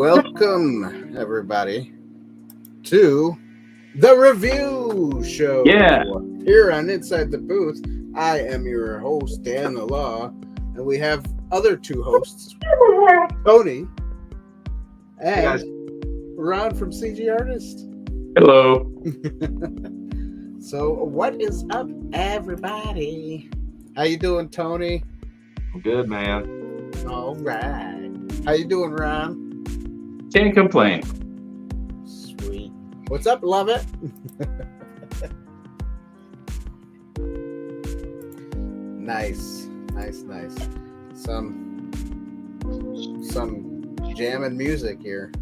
Welcome, everybody, to the review show. Yeah. Here on Inside the Booth, I am your host, Dan the Law, and we have other two hosts, Tony and Ron from CG Artist. Hello. So, what is up, everybody? How you doing, Tony? Good, man. All right. How you doing, Ron? Can't complain. Sweet. What's up, love it? Nice. Some jamming music here.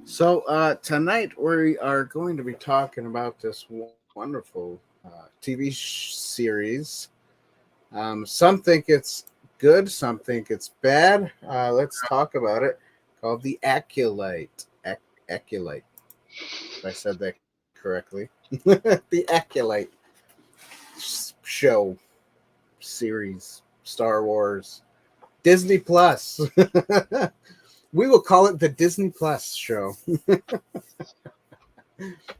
So tonight we are going to be talking about this wonderful TV series. Some think it's good, some think it's bad. Let's talk about it. Called the Acolyte. Acolyte. If I said that correctly. The Acolyte show, series, Star Wars, Disney Plus. We will call it the Disney Plus show.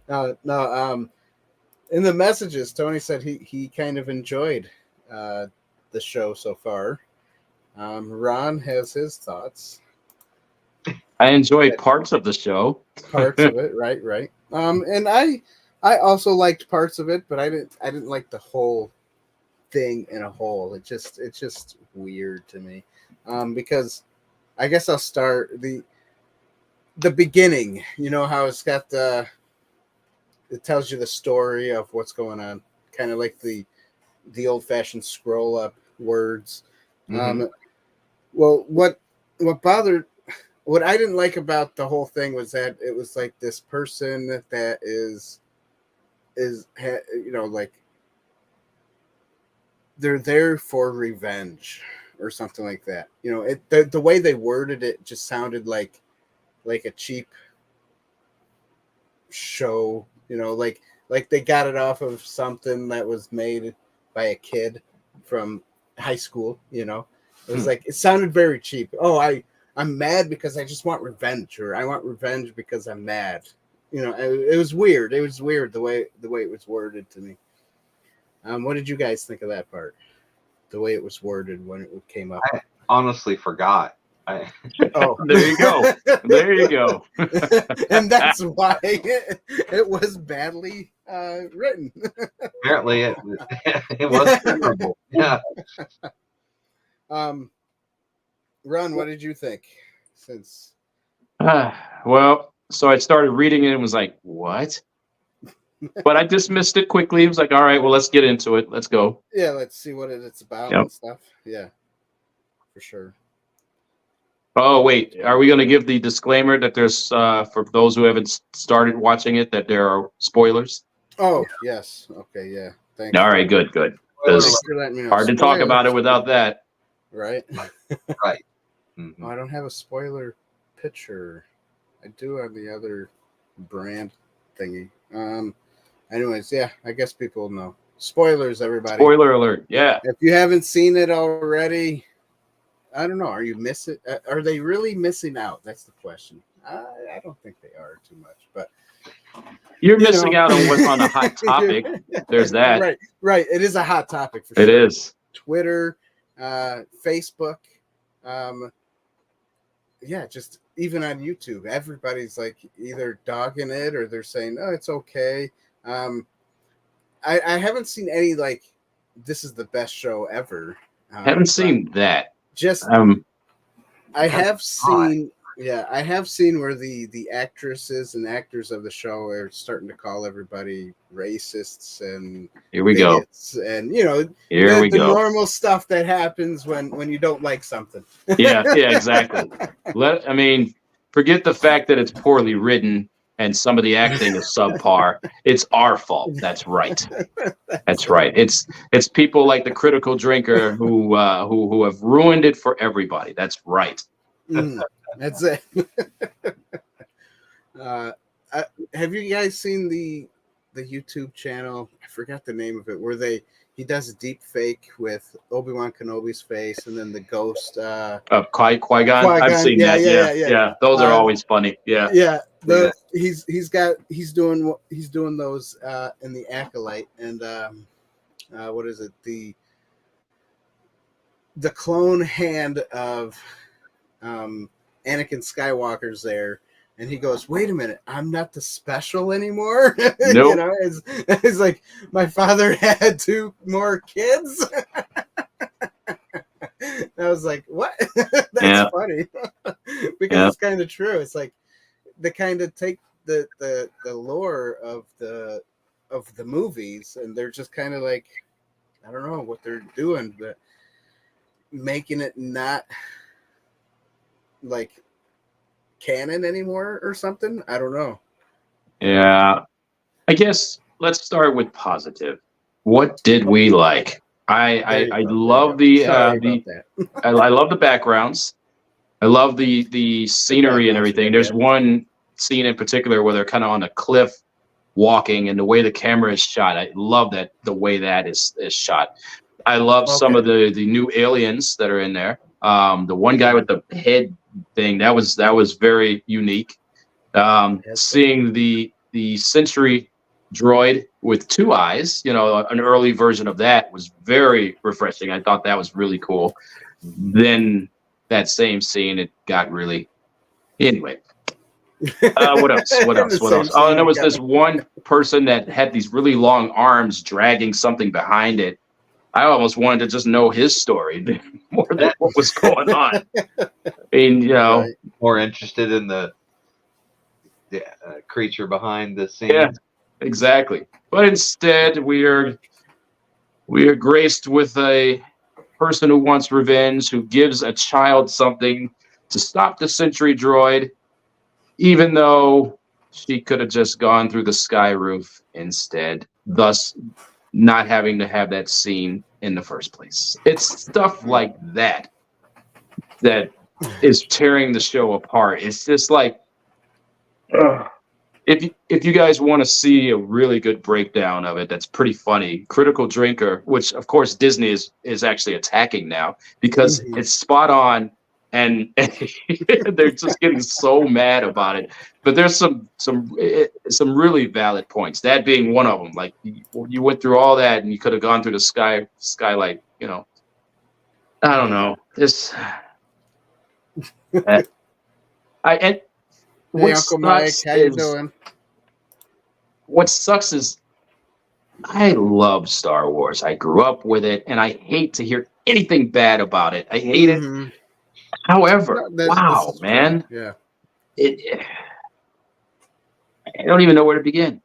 No. In the messages, Tony said he kind of enjoyed the show so far. Ron has his thoughts. I enjoyed parts of the show. Parts of it, right. And I also liked parts of it, but I didn't like the whole thing in a whole. It's just weird to me. Because I guess I'll start the beginning. You know how it's got it tells you the story of what's going on, kind of like the old-fashioned scroll up words. Mm-hmm. Well, what I didn't like about the whole thing was that it was like this person that is like they're there for revenge or something like that. The way they worded it just sounded like a cheap show. Like they got it off of something that was made by a kid from high school. It was like, it sounded very cheap. Oh, I'm mad because I just want revenge, or I want revenge because I'm mad. It was weird. It was weird the way it was worded to me. What did you guys think of that part? The way it was worded when it came up. I honestly forgot. Oh, There you go. There you go. And that's why it was badly written. Apparently, it was terrible. Yeah. Ron, what did you think? Well, so I started reading it and was like, what? But I dismissed it quickly. It was like, all right, well, let's get into it. Let's go. Yeah, let's see what it's about. Yep. And stuff. Yeah, for sure. Oh, wait. Are we going to give the disclaimer that there's, for those who haven't started watching it, that there are spoilers? Oh, yes. Okay, yeah. Thanks. All right, good. Thanks for letting me know. Hard to talk about it without that. Right? Right. Mm-hmm. Oh, I don't have a spoiler picture. I do on the other brand thingy. Anyways, yeah, I guess people know. Spoilers, everybody. Spoiler alert. Yeah. If you haven't seen it already, I don't know. Are you missing? Are they really missing out? That's the question. I don't think they are too much, but You're missing out on what's on a hot topic. There's that. Right. It is a hot topic for sure. It is. Twitter, Facebook, just even on YouTube, everybody's like either dogging it or they're saying, "Oh, it's okay." I haven't seen any like this is the best show ever. Haven't seen that. Just I have seen where the actresses and actors of the show are starting to call everybody racists and here we go. And the normal stuff that happens when you don't like something. Yeah, exactly. Forget the fact that it's poorly written and some of the acting is subpar. It's our fault. That's right. That's right. It's people like the Critical Drinker who have ruined it for everybody. That's right. That's it. Have you guys seen YouTube channel. I forgot the name of it. Where he does a deep fake with Obi-Wan Kenobi's face, and then the ghost. Qui-Gon. Qui-Gon. I've seen Yeah, that. yeah. Yeah. Those are always funny. Yeah. Yeah. Yeah. He's doing those in the Acolyte, and what is it, the clone hand of Anakin Skywalker's there, and he goes, "Wait a minute, I'm not the special anymore." Nope. It's like my father had 2 more kids. I was like, "What?" That's funny because it's kind of true. It's like they kind of take the lore of the movies, and they're just kind of like, I don't know what they're doing, but making it not like canon anymore or something. I don't know. Yeah. I guess let's start with positive. What did we like? I love I love the backgrounds. I love the scenery and everything. There's one scene in particular where they're kind of on a cliff walking, and the way the camera is shot, I love that, the way that is shot. I love some of the new aliens that are in there. The one guy with the head thing, that was very unique. Seeing the Sentry droid with 2 eyes, an early version of that was very refreshing. I thought that was really cool. Then that same scene, it got really, anyway. What else? Oh, and there was this one person that had these really long arms dragging something behind it. I almost wanted to just know his story more than what was going on. I mean, more interested in the creature behind the scene. Yeah, exactly. But instead, we are graced with a person who wants revenge, who gives a child something to stop the Sentry droid, even though she could have just gone through the sky roof instead, thus not having to have that scene in the first place. It's stuff like that is tearing the show apart. It's just like, if you guys want to see a really good breakdown of it, that's pretty funny. Critical Drinker, which of course Disney is actually attacking now because it's spot on, and they're just getting so mad about it. But there's some really valid points. That being one of them. Like you went through all that, and you could have gone through the skylight. I don't know. This. Hey, Uncle Mike, how you doing? What sucks is I love Star Wars. I grew up with it, and I hate to hear anything bad about it. I hate it. However, wow, man. Yeah. I don't even know where to begin.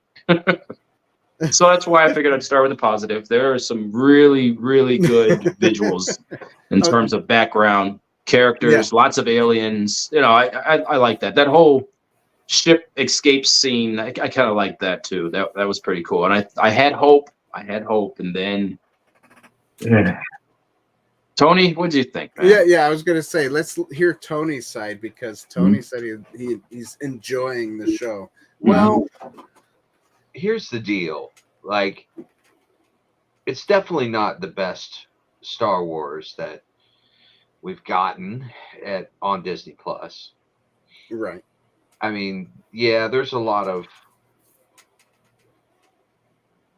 So that's why I figured I'd start with the positive. There are some really, really good visuals in terms of background, characters, lots of aliens. I like that. That whole ship escape scene, I kind of like that too. That was pretty cool. And I had hope, and then Tony, what do you think, man? Yeah, I was gonna say, let's hear Tony's side, because Tony said he's enjoying the show. Well, here's the deal. Like, it's definitely not the best Star Wars that we've gotten on Disney Plus. Right. I mean, yeah, there's a lot of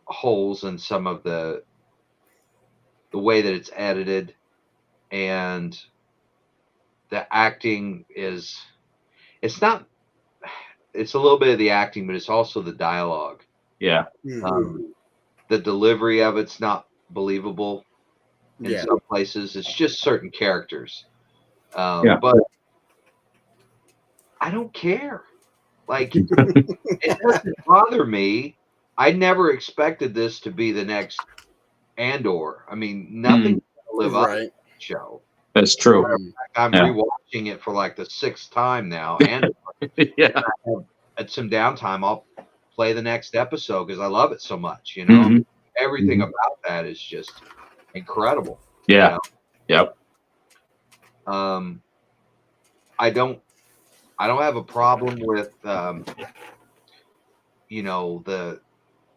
holes in some of the way that it's edited, and the acting it's a little bit of the acting, but it's also the dialogue. Yeah. The delivery of it's not believable in some places. It's just certain characters. But I don't care. Like, it doesn't bother me. I never expected this to be the next Andor. I mean, nothing to live up to the show. That's true. I'm rewatching it for like the 6th time now. And at some downtime, I'll play the next episode because I love it so much. Everything about that is just incredible. Yeah. Yep. I don't have a problem with the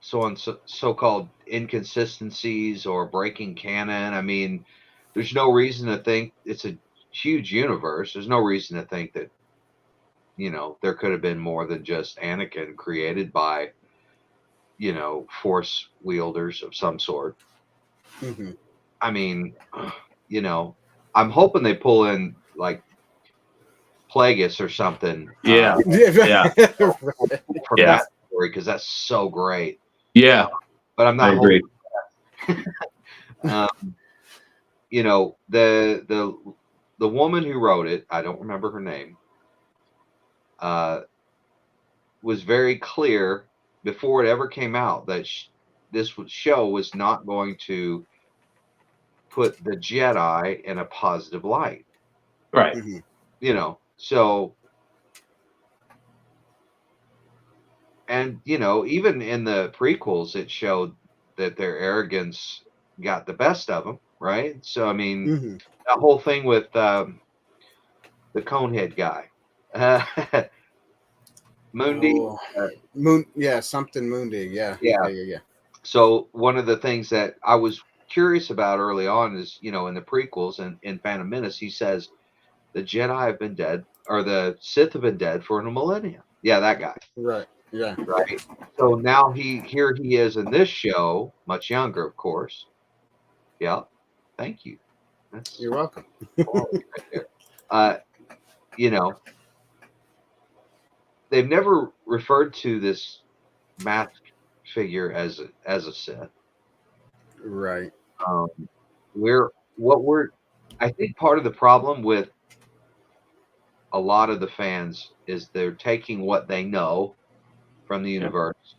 so-called inconsistencies or breaking canon. I mean, there's no reason to think it's a huge universe. There's no reason to think that, you know, there could have been more than just Anakin created by, you know, force wielders of some sort. Mm-hmm. I mean, you know, I'm hoping they pull in like Plagueis or something. Yeah. From Yeah. that story, because that's so great. Yeah. But I'm not I agree. You know, the woman who wrote it, I don't remember her name, was very clear before it ever came out that this show was not going to put the Jedi in a positive light. Right. Mm-hmm. You know, so, and, you know, even in the prequels, it showed that their arrogance got the best of them, right? So, I mean, Mm-hmm. that whole thing with the Conehead guy, Mundi. Oh, Moon, yeah, something Mundi, yeah. So one of the things that I was curious about early on is, you know, in the prequels and in Phantom Menace, he says the Jedi have been dead, or the Sith have been dead for a millennia. Yeah, that guy. Right. Yeah. Right. So now here he is in this show, much younger, of course. Yeah. Thank you. You're welcome. Right there. You know, they've never referred to this masked figure as a Sith. Right. I think part of the problem with a lot of the fans is they're taking what they know from the universe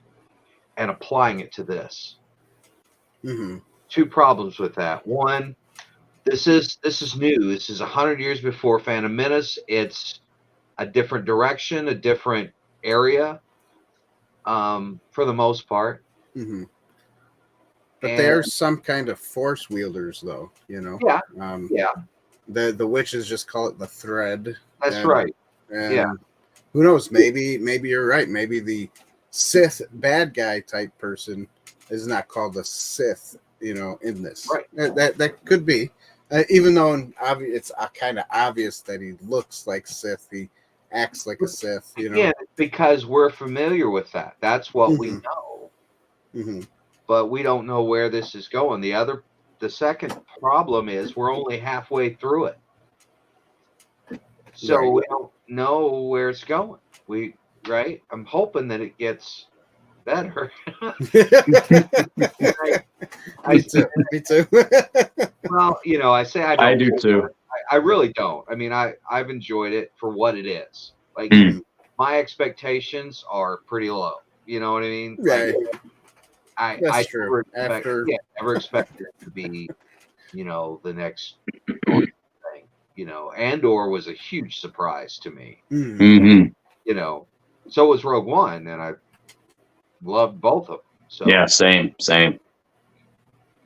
and applying it to this. Mm-hmm. Two problems with that. One, this is new. This is 100 years before Phantom Menace. It's a different direction, a different area, for the most part. Mm-hmm. But they are some kind of force wielders, though. You know. Yeah. Yeah. The witches just call it the thread. That's right. And who knows? Maybe you're right. Maybe the Sith bad guy type person is not called a Sith. You know, in this. Right. That could be. Even though it's kind of obvious that he looks like Sith, he acts like a Sith. You know. Yeah, because we're familiar with that. That's what Mm-hmm. we know. Mm-hmm. But we don't know where this is going. The second problem is we're only halfway through it. So we don't know where it's going. Right? I'm hoping that it gets better. Me too. Well, you know, I say I don't. I do too. I really don't. I mean, I've enjoyed it for what it is. Like, my expectations are pretty low. You know what I mean? Right. I never expected it to be, you know, the next thing. You know, Andor was a huge surprise to me. Mm-hmm. You know, so was Rogue One, and I loved both of them. So yeah, same.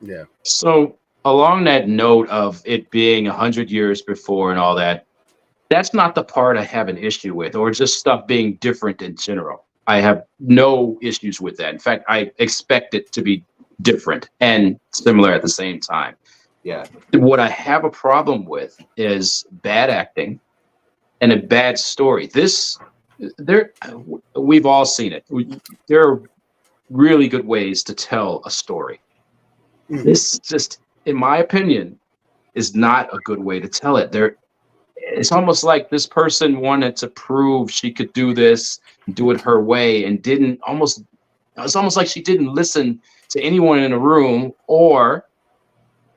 Yeah. So along that note of it being 100 years before and all that, that's not the part I have an issue with, or just stuff being different in general. I have no issues with that. In fact, I expect it to be different and similar at the same time. Yeah. What I have a problem with is bad acting and a bad story. We've all seen it. There are really good ways to tell a story. Mm-hmm. This just, in my opinion, is not a good way to tell it. It's almost like this person wanted to prove she could do this, do it her way, and it's almost like she didn't listen to anyone in the room, or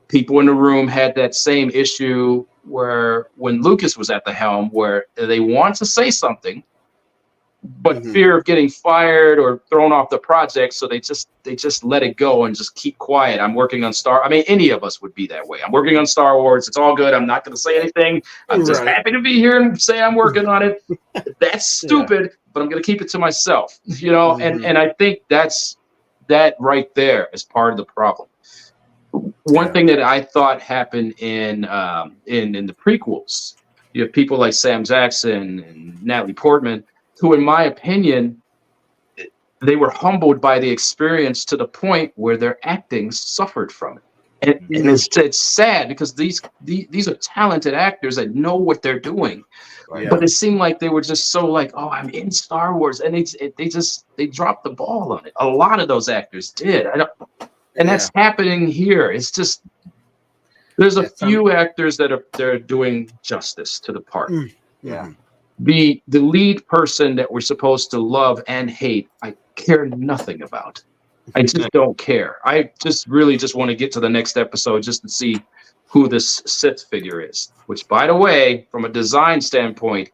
people in the room had that same issue where when Lucas was at the helm, where they want to say something, but fear of getting fired or thrown off the project, so they just let it go and just keep quiet. I'm working on any of us would be that way. I'm working on Star Wars. It's all good. I'm not going to say anything. I'm just happy to be here and say I'm working on it. That's stupid, but I'm going to keep it to myself. You know, and I think that right there is part of the problem. One thing that I thought happened in the prequels, you have people like Sam Jackson and Natalie Portman, who, in my opinion, they were humbled by the experience to the point where their acting suffered from it. And it's sad because these are talented actors that know what they're doing. Right. But it seemed like they were just so like, oh, I'm in Star Wars, and they dropped the ball on it. A lot of those actors did. And that's happening here. It's just there's a few actors that they're doing justice to the part. Yeah. The lead person that we're supposed to love and hate, I care nothing about. I just don't care. I just really just want to get to the next episode just to see who this Sith figure is. Which, by the way, from a design standpoint,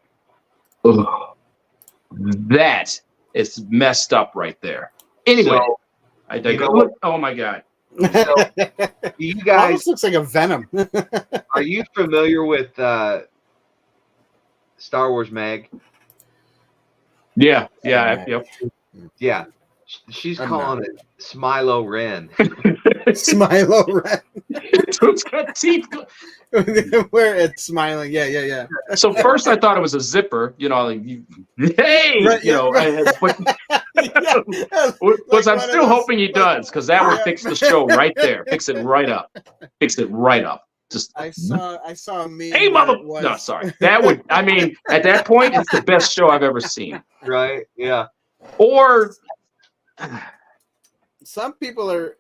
that is messed up right there. Anyway, So, I digress. Oh my god! So, you It guys, almost looks like a Venom. are you familiar with Star Wars Mag? Yeah. Yep. Yeah. She's I'm calling it Smilo Ren. Smilo Ren. It's got teeth. Where it's smiling. Yeah. So first I thought it was a zipper, like hey, Right, but I'm still hoping he does, because that would fix the show right there. Fix it right up. Just I saw a meme. hey, mother. No, sorry. That would. I mean, at that point, it's the best show I've ever seen. Right? Yeah. Or some people are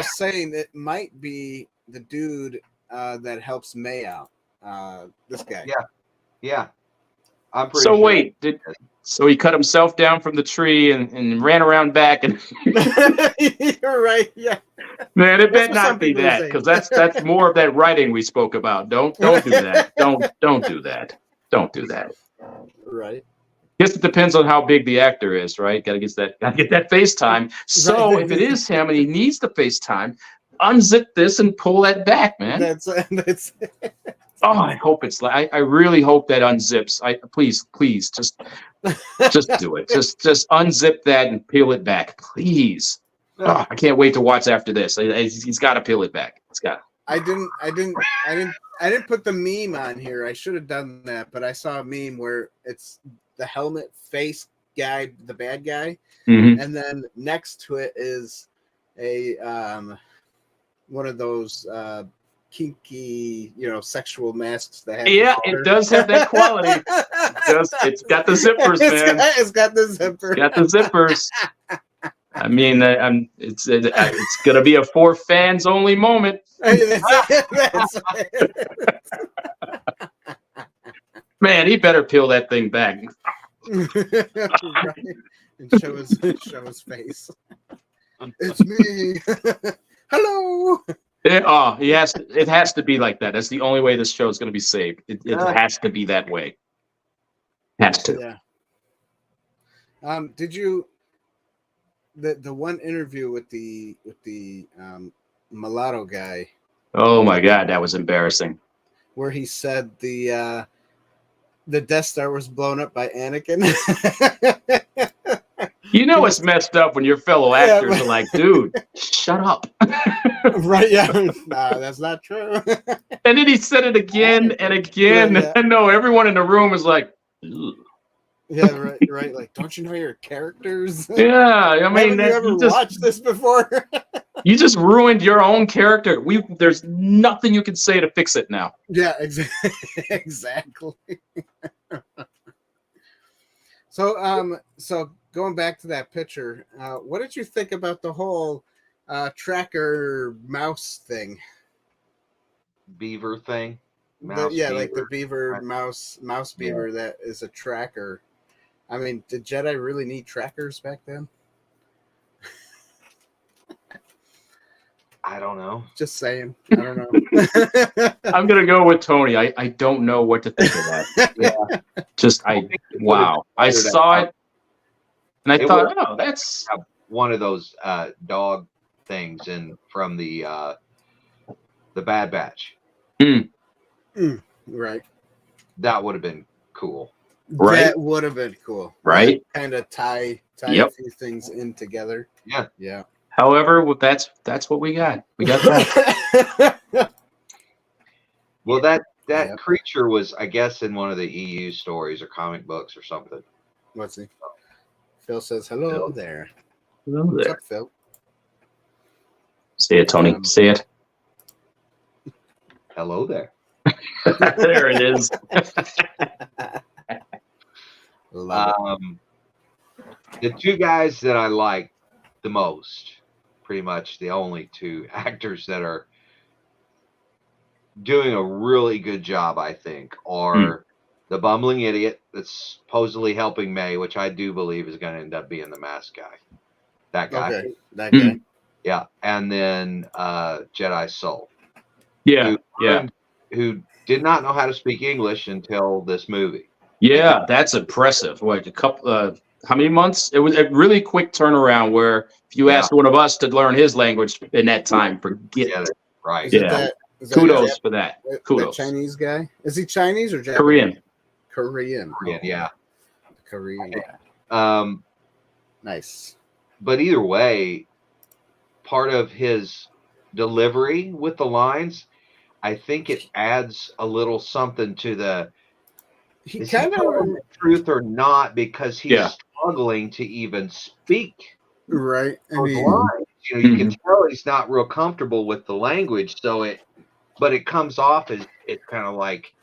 saying it might be the dude that helps May out. This guy. Yeah. I'm pretty so. sure. Wait, so he cut himself down from the tree and ran around back and. You're right. Yeah. Man, it better That's what not be some people that, say. because that's more of that writing we spoke about. Don't do that. Don't do that. Don't do that. Right. Guess it depends on how big the actor is, right? Gotta get that FaceTime. So Right. if it is him and he needs the FaceTime, unzip this and pull that back, man. That's Oh, I hope it's like I really hope that unzips. Please, just do it. Just unzip that and peel it back, please. Oh, I can't wait to watch after this. He's got to peel it back. It's got. I didn't put the meme on here. I should have done that, but I saw a meme where it's the helmet face guy, the bad guy, and then next to it is a one of those kinky, sexual masks that have. Yeah, it does have that quality. It's got the zippers, man. It's got the zippers. Got the zippers. I mean, it's gonna be a for fans only moment. Man, he better peel that thing back. Right. And show his face. It's me. Hello. It has to be like that. That's the only way this show is going to be saved. It has to be that way. Has to. Yeah. Did you the one interview with the mulatto guy? Oh my God, that was embarrassing. Where he said the Death Star was blown up by Anakin. It's messed up when your fellow actors are like, dude, shut up. Right, yeah. Nah, that's not true. And then he said it again and again. Yeah. And no, everyone in the room was like, ugh. Yeah, right. Like, don't you know your characters? Yeah, I mean, haven't you ever watched this before? You just ruined your own character. There's nothing you can say to fix it now. Yeah, exactly. So going back to that picture, what did you think about the whole tracker mouse thing? Beaver thing. Like the beaver, right. mouse beaver that is a tracker. I mean, did Jedi really need trackers back then? I don't know. Just saying. I don't know. I'm gonna go with Tony. I don't know what to think of that. Wow. I saw it and I thought, oh, that's one of those dog things from the Bad Batch. Right. That would have been cool. Right. That would have been cool. Right. Kind of tie a few things in together. Yeah. Yeah. However, that's what we got. We got that. Well, that creature was, I guess, in one of the EU stories or comic books or something. Let's see. Phil says hello Phil. there. Hello What's there. up, Phil? Say it, Tony. Say it. Hello there. There it is. Love The two guys that I like the most, pretty much the only two actors that are doing a really good job, I think, are the bumbling idiot that's supposedly helping May, which I do believe is going to end up being the mask guy. That guy. Okay, that guy. Yeah. And then Jedi Soul. Yeah, yeah. Who did not know how to speak English until this movie. Yeah, that's impressive. What, a couple, how many months? It was a really quick turnaround where if you asked one of us to learn his language in that time, forget it. Right. Is it Yeah. that, is that Kudos for that. Kudos. That Chinese guy? Is he Chinese or Japanese? Korean. Korean. Korean, yeah. Korean guy. Nice. But either way, part of his delivery with the lines, I think it adds a little something to the He is he kind telling of the truth or not, because he's struggling to even speak right. I those mean, lines. You know, you can tell he's not real comfortable with the language, but it comes off as it's kind of like,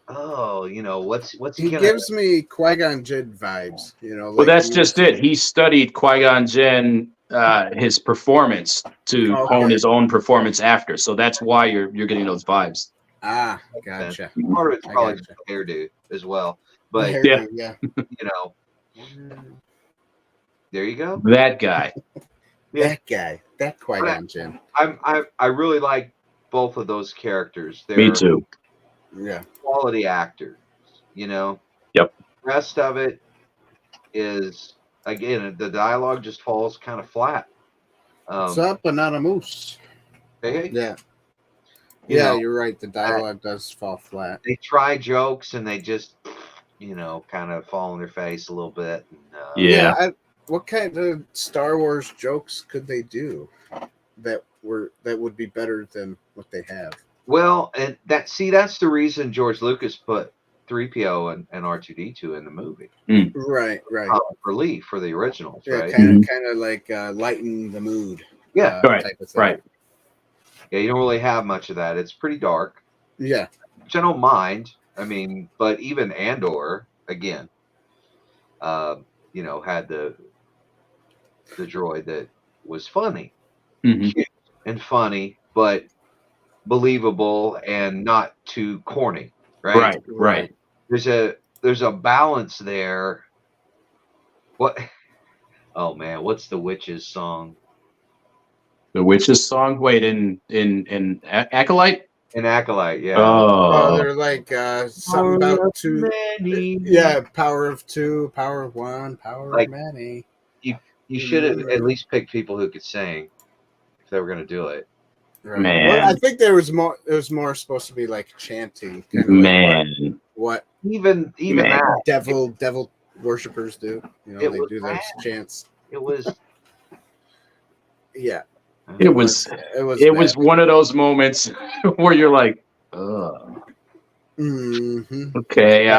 oh, you know, what's he gonna gives me Qui-Gon Jinn vibes. You know, like Well, that's just it. He studied Qui-Gon Jinn, his performance to hone his own performance after. So that's why you're getting those vibes. Ah, gotcha. Part of it's probably the hairdo as well, but yeah, you know, there you go. That guy. That guy. That Qui-Gon Jinn. I really like both of those characters. Me too. Yeah. Quality actors, you know. Yep. The rest of it is, again, the dialogue just falls kind of flat. What's up, banana moose? Hey, yeah. You know, you're right. The dialogue does fall flat. They try jokes and they just, you know, kind of fall on their face a little bit. And, what kind of Star Wars jokes could they do that would be better than what they have? Well, and that's the reason George Lucas put 3PO and R2D2 in the movie. Right. For Lee, for the originals, right? Kind of like lighten the mood. Yeah, type of thing. Right. Yeah, you don't really have much of that. It's pretty dark. Yeah. Which I don't mind. I mean, but even Andor, again, you know, had the droid that was funny. Cute and funny, but believable and not too corny, right? Right. There's a balance there. What? Oh man, what's the Witches song? The Witches song? Wait, in Acolyte? In Acolyte, yeah. Oh, they're like something about two. Many. Yeah, power of two, power of one, power of many. You should have at least picked people who could sing if they were going to do it. Right. Man, well, I think there was more. It was more supposed to be like chanting. Kind of man, like what even that devil worshippers do. You know, they do those chants. It was. Yeah. It was one of those moments where you're like, ugh. Okay,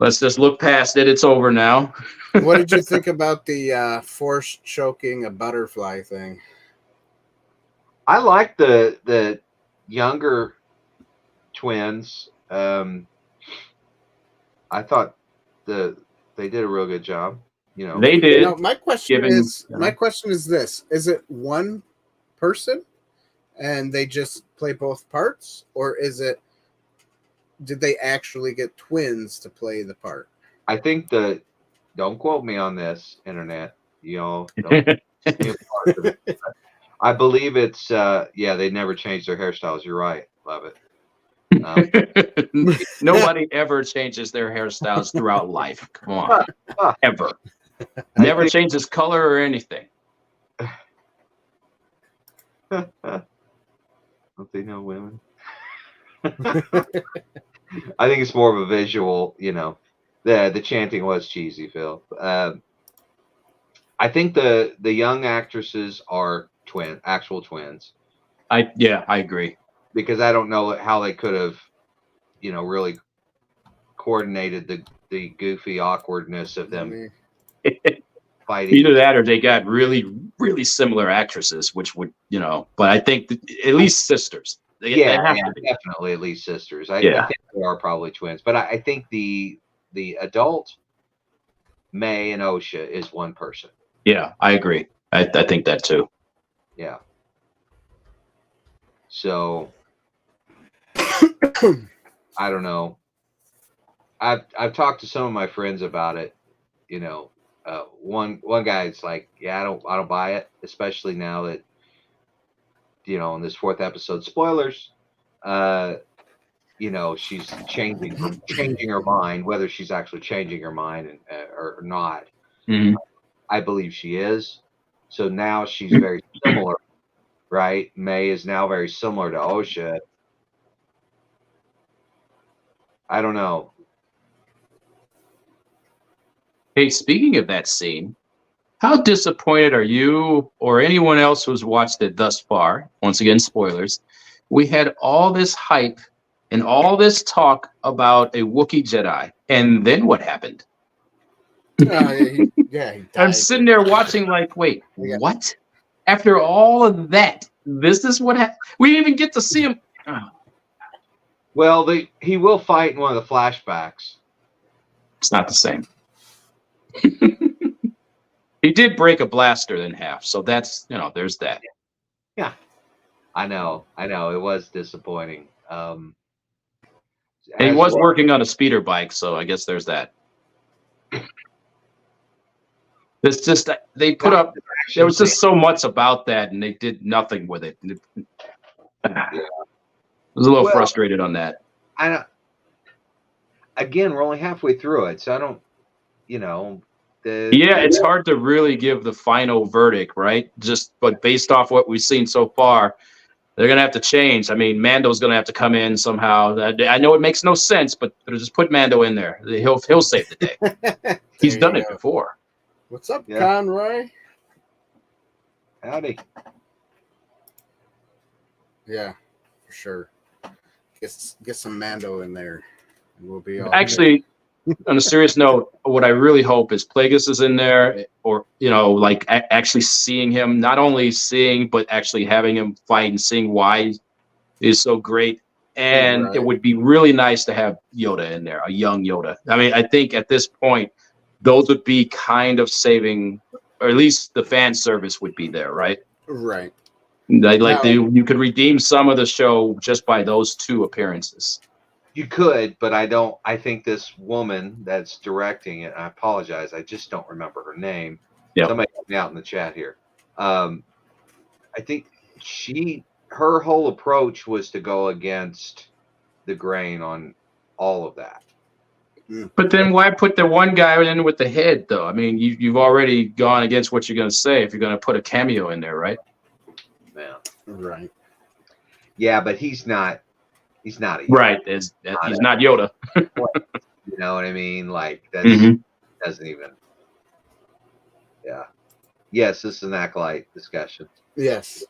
let's just look past it. It's over now. What did you think about the force choking a butterfly thing? I like the younger twins. I thought they did a real good job. You know, they did. My question is this: is it one person and they just play both parts, or did they actually get twins to play the part? I think don't quote me on this, internet. You know, don't I believe it's they never changed their hairstyles. You're right. Love it. Nobody ever changes their hairstyles throughout life. Come on. Ever. Never changes color or anything. Don't they know women? I think it's more of a visual, you know. The chanting was cheesy, Phil. I think the young actresses are actual twins. I agree. Because I don't know how they could have, you know, really coordinated the goofy awkwardness of them fighting. Either that or they got really, really similar actresses, which would, but I think at least sisters. They have to be. Definitely at least sisters. I Yeah. think they are probably twins. But I think the adult May and Osha is one person. Yeah, I agree. I think that too. Yeah. So I don't know. I've talked to some of my friends about it. One guy's like, yeah, I don't buy it, especially now that in this 4th episode, spoilers, she's changing her mind, whether she's actually changing her mind or not. Mm-hmm. I believe she is. So now she's very similar, right? May is now very similar to Osha. I don't know. Hey, speaking of that scene, how disappointed are you or anyone else who's watched it thus far? Once again, spoilers. We had all this hype and all this talk about a Wookiee Jedi, and then what happened? He I'm sitting there watching like, wait, what? After all of that, this is what happened? We didn't even get to see him. Oh. Well, he will fight in one of the flashbacks. It's not the same. He did break a blaster in half, so that's, there's that. Yeah, I know. It was disappointing. And he was working on a speeder bike, so I guess there's that. It's just they put up. There was just so much about that, and they did nothing with it. I was a little frustrated on that. Again, we're only halfway through it, so I don't. It's hard to really give the final verdict, right? But based off what we've seen so far, they're gonna have to change. I mean, Mando's gonna have to come in somehow. I know it makes no sense, but just put Mando in there. He'll save the day. He's done it before. What's up, Conroy? Howdy. Yeah, for sure. Get some Mando in there. And we'll be all actually. On a serious note, what I really hope is Plagueis is in there, or like actually seeing him, not only seeing but actually having him fight and seeing why is so great. And It would be really nice to have Yoda in there, a young Yoda. I mean, I think at this point, those would be kind of saving, or at least the fan service would be there, right? Right. You could redeem some of the show just by those 2 appearances. You could, but I don't. I think this woman that's directing it, I apologize, I just don't remember her name. Yep. Somebody help me out in the chat here. I think her whole approach was to go against the grain on all of that. But then why put the one guy in with the head, though? I mean, you've already gone against what you're going to say if you're going to put a cameo in there, right? Yeah. Right. Yeah, but he's not. He's not a Yoda. Right. He's not Yoda. You know what I mean? Like that doesn't even. Yeah. Yes, this is an Acolyte discussion. Yes.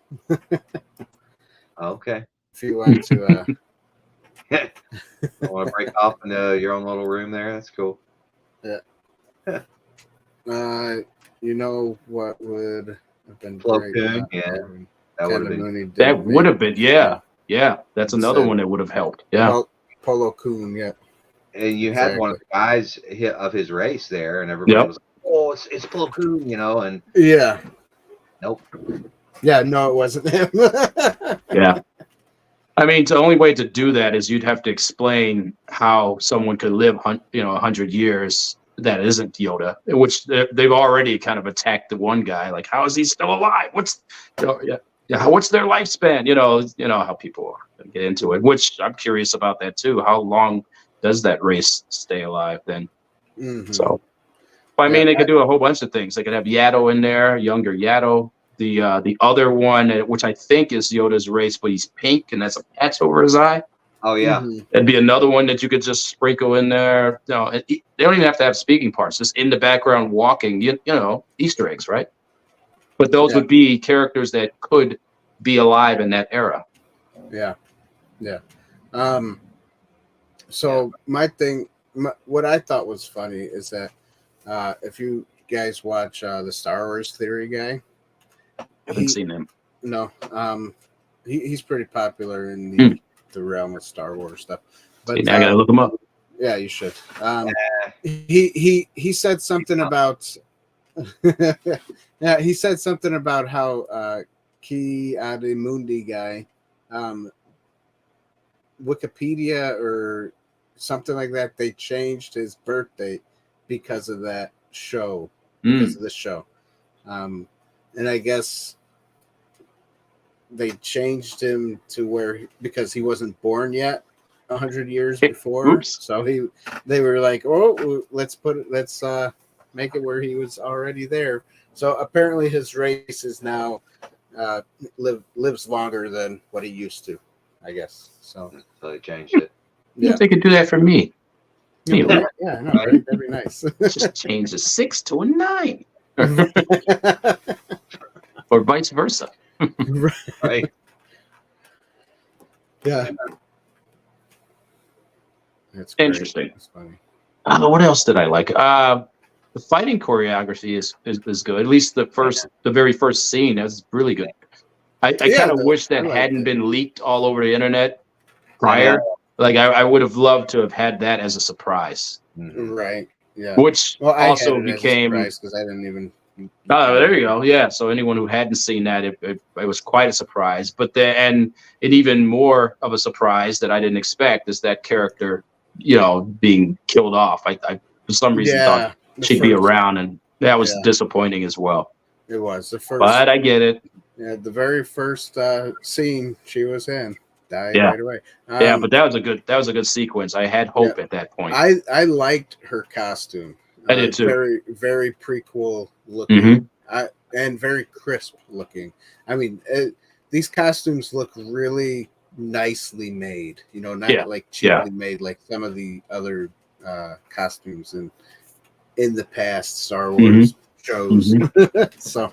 Okay. If you want to. Want to break off into your own little room there? That's cool. Yeah. You know what would have been Plo great? Koon, yeah. That would have been. Yeah. That's another one that would have helped. Yeah. Polo Koon, yeah. And you had one of the guys of his race there, and everybody was like, "Oh, it's Plo Koon," and yeah. Nope. Yeah, no, it wasn't him. Yeah. I mean, the only way to do that is you'd have to explain how someone could live, 100 years that isn't Yoda, which they've already kind of attacked the one guy. Like, how is he still alive? What's their lifespan? You know how people get into it, which I'm curious about that too. How long does that race stay alive then? Mm-hmm. So, I mean, they could do a whole bunch of things. They could have Yaddle in there, younger Yaddle. The other one, which I think is Yoda's race, but he's pink and that's a patch over his eye. Oh yeah, it'd be another one that you could just sprinkle in there. No, they don't even have to have speaking parts. Just in the background, walking. Easter eggs, right? But those would be characters that could be alive in that era. Yeah. So my thing, what I thought was funny is that if you guys watch the Star Wars Theory guy? I haven't seen him. No. He's pretty popular in the realm of Star Wars stuff. But I gotta look him up. Yeah, you should. He said something about yeah, he said something about how Ki Ademundi guy, Wikipedia or something like that, they changed his birth date because of that show, because of this show. And I guess they changed him to where, because he wasn't born yet 100 years before. Oops. So they were like, oh, let's make it where he was already there. So apparently his race is now lives longer than what he used to, I guess. So they changed it. Yeah, they could do that for me. Anyway. Yeah, no, right? That'd be nice. Just change the 6 to a 9. Or vice versa. Right. Yeah. That's interesting. That's funny. What else did I like? The fighting choreography is good. At least the very first scene is really good. I kind of wish that hadn't been leaked all over the internet prior. Like I would have loved to have had that as a surprise. Right. Yeah. Which also became because I didn't even. Oh, there you go. Yeah. So anyone who hadn't seen that, it was quite a surprise. But and even more of a surprise that I didn't expect is that character, being killed off. I for some reason thought she'd be around, and that was disappointing as well. It was the first, but I get it. Yeah, the very first scene she was in died right away. But that was a good sequence. I had hope at that point. I liked her costume. I did too. Very, very prequel looking, and very crisp looking. I mean, these costumes look really nicely made. Not like cheaply made like some of the other costumes in the past Star Wars shows. So,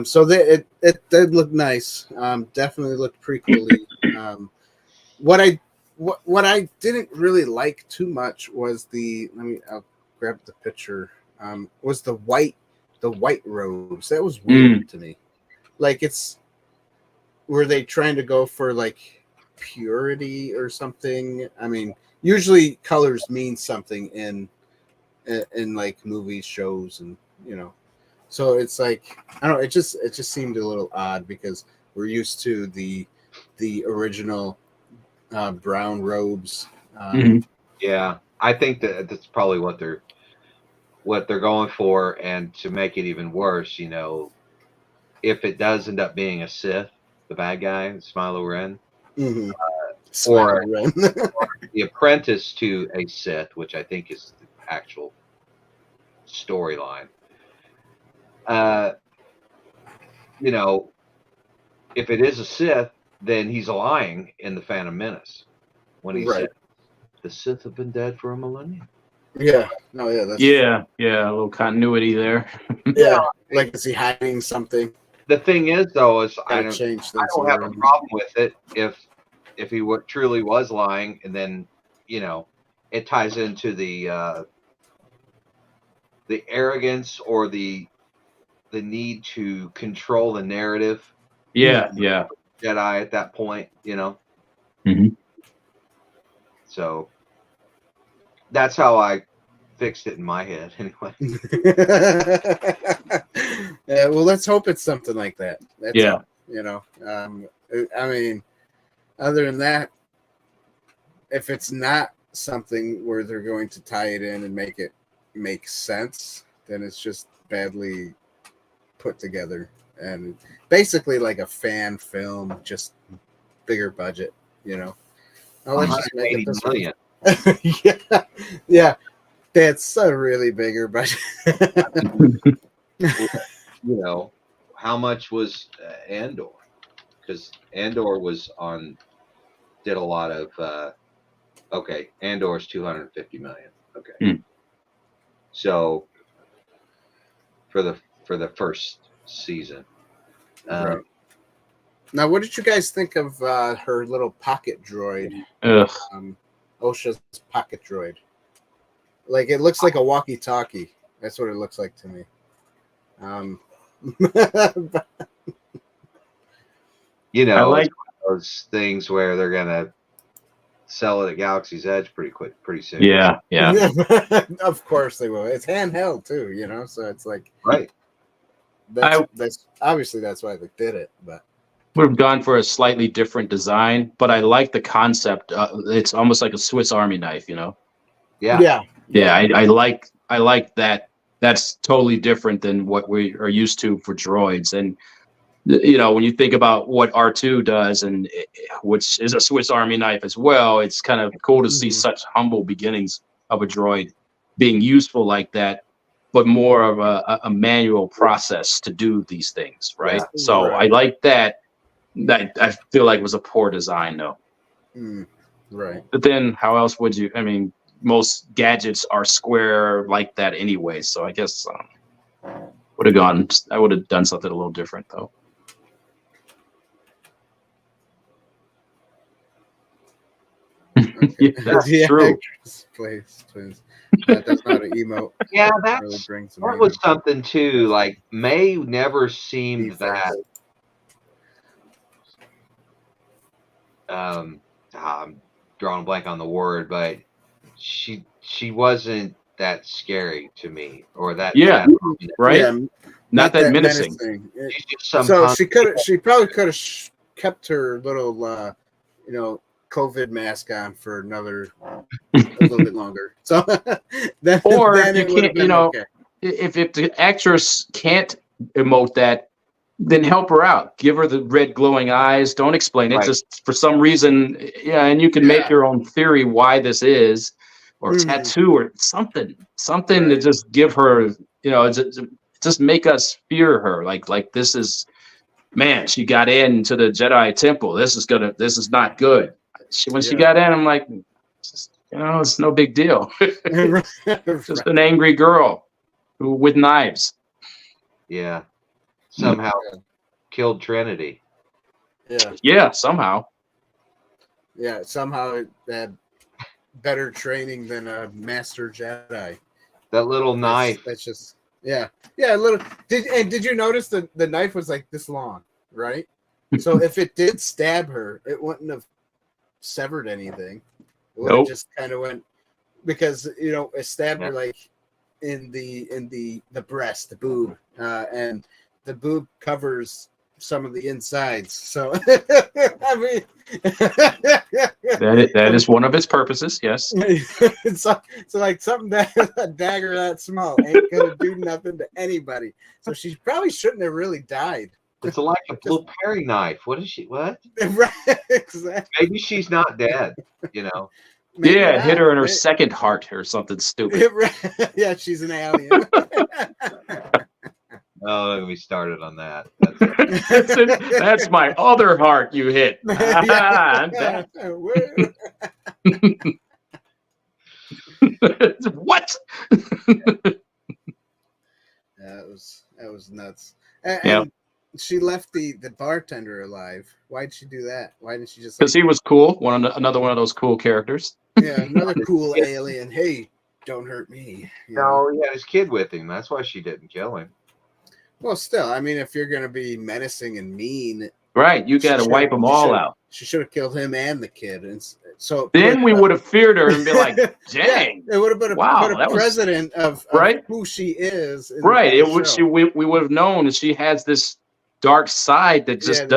so it did look nice. Definitely looked prequel-y. What I didn't really like too much was I'll grab the picture. Was the white robes. That was weird to me. Like, were they trying to go for like purity or something? I mean, usually colors mean something in like movies, shows, and so it's like, I don't know, it just seemed a little odd because we're used to the original brown robes. Yeah, I think that's probably what they're going for, and to make it even worse, if it does end up being a Sith, the bad guy, Silo Ren, or the apprentice to a Sith, which I think is the actual storyline. If it is a Sith, then he's lying in the Phantom Menace when he said the Sith have been dead for a millennium. Yeah. No, yeah. That's a little continuity there. Like, is he hiding something? The thing is, though, is I don't have a around. problem with it if he truly was lying, and then it ties into the arrogance or the need to control the narrative. Jedi at that point, So that's how I fixed it in my head, anyway. Yeah, well, let's hope it's something like that. That's I mean, other than that, if it's not something where they're going to tie it in and make it make sense, then it's just badly put together and basically like a fan film, just bigger budget, Oh, let's just make it this million. Yeah, that's a really bigger budget. How much was Andor? Because Andor did a lot of. Andor's $250 million. Okay, so for the first season. Now, what did you guys think of her little pocket droid? Osha's pocket droid. Like, it looks like a walkie-talkie. That's what it looks like to me. You know, I like- it's one of those things where they're gonna sell it at Galaxy's Edge pretty soon. Yeah. Of course they will. It's handheld too, you know, so it's like Right. that's obviously that's why they did it, but Would have gone for a slightly different design, but I like the concept. It's almost like a Swiss Army knife, you know? Yeah. I like that. That's totally different than what we are used to for droids. And you know, when you think about what R2 does, and which is a Swiss Army knife as well, it's kind of cool to see such humble beginnings of a droid being useful like that, but more of a manual process to do these things, right? Yeah. So Right. I like that. That I feel like was a poor design, though. Right. But then, how else would you? I mean, most gadgets are square like that anyway. So I guess would have gone. I would have done something a little different, though. Okay. Yeah, that's true. Please, twins. That's not an emote. Yeah, Really brings that was something too. Like May never seemed that. I'm drawing a blank on the word, but she wasn't that scary to me, or that. Yeah, that right. Yeah, Not that menacing. She's just some So punk. she probably could have kept her little you know, COVID mask on for another a little bit longer. So then, Or then you it would have can't, you been know, okay. if the actress can't emote that, then help her out. Give her the red glowing eyes. Don't explain it. Right. Just for some reason, yeah. And you can make your own theory why this is, or tattoo, or something to Right. just give her, you know, just make us fear her. Like this is, man, she got into the Jedi temple. This is not good. When she got in, I'm like, just, you know, it's no big deal. Just an angry girl with knives. Yeah, somehow killed Trinity. Yeah, somehow. Yeah, somehow it had better training than a master Jedi. That little knife. That's just a little. Did you notice that the knife was like this long, right? So if it did stab her, it wouldn't have severed anything. It would have just kind of went, because you know it stabbed her like in the breast, the boob, and the boob covers some of the insides. So I mean, that is one of its purposes. Yes. so like something that a dagger that small ain't gonna do nothing to anybody. So she probably shouldn't have really died. It's like a blue paring knife. What is she? What? Right, exactly. Maybe she's not dead. You know. Maybe it not. hit her in her second heart or something stupid. Yeah, she's an alien. Oh, let me started on that. That's my other heart you hit. What? That was nuts. And she left the bartender alive. Why'd she do that? Why didn't she just? Because he was cool. Another one of those cool characters. Yeah, another cool alien. Hey, don't hurt me. No, he had his kid with him. That's why she didn't kill him. Well, still, I mean, if you're gonna be menacing and mean, right? You got to wipe them all out. She should have killed him and the kid, and so then we would have feared her and be like, "Dang, it would have been a precedent of who she is." Right? We would have known that she has this dark side that just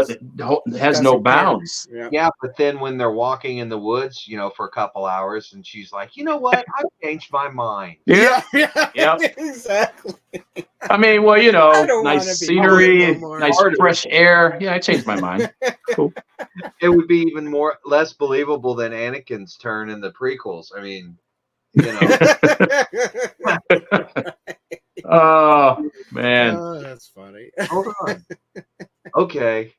has no bounds. Yeah, but then when they're walking in the woods, you know, for a couple hours, and she's like, "You know what? I've changed my mind." Yeah, exactly. I mean, well, you know, nice scenery, nice fresh air. Yeah, I changed my mind. Cool. It would be even less believable than Anakin's turn in the prequels. I mean, you know. Oh man, that's funny. Hold on. Okay.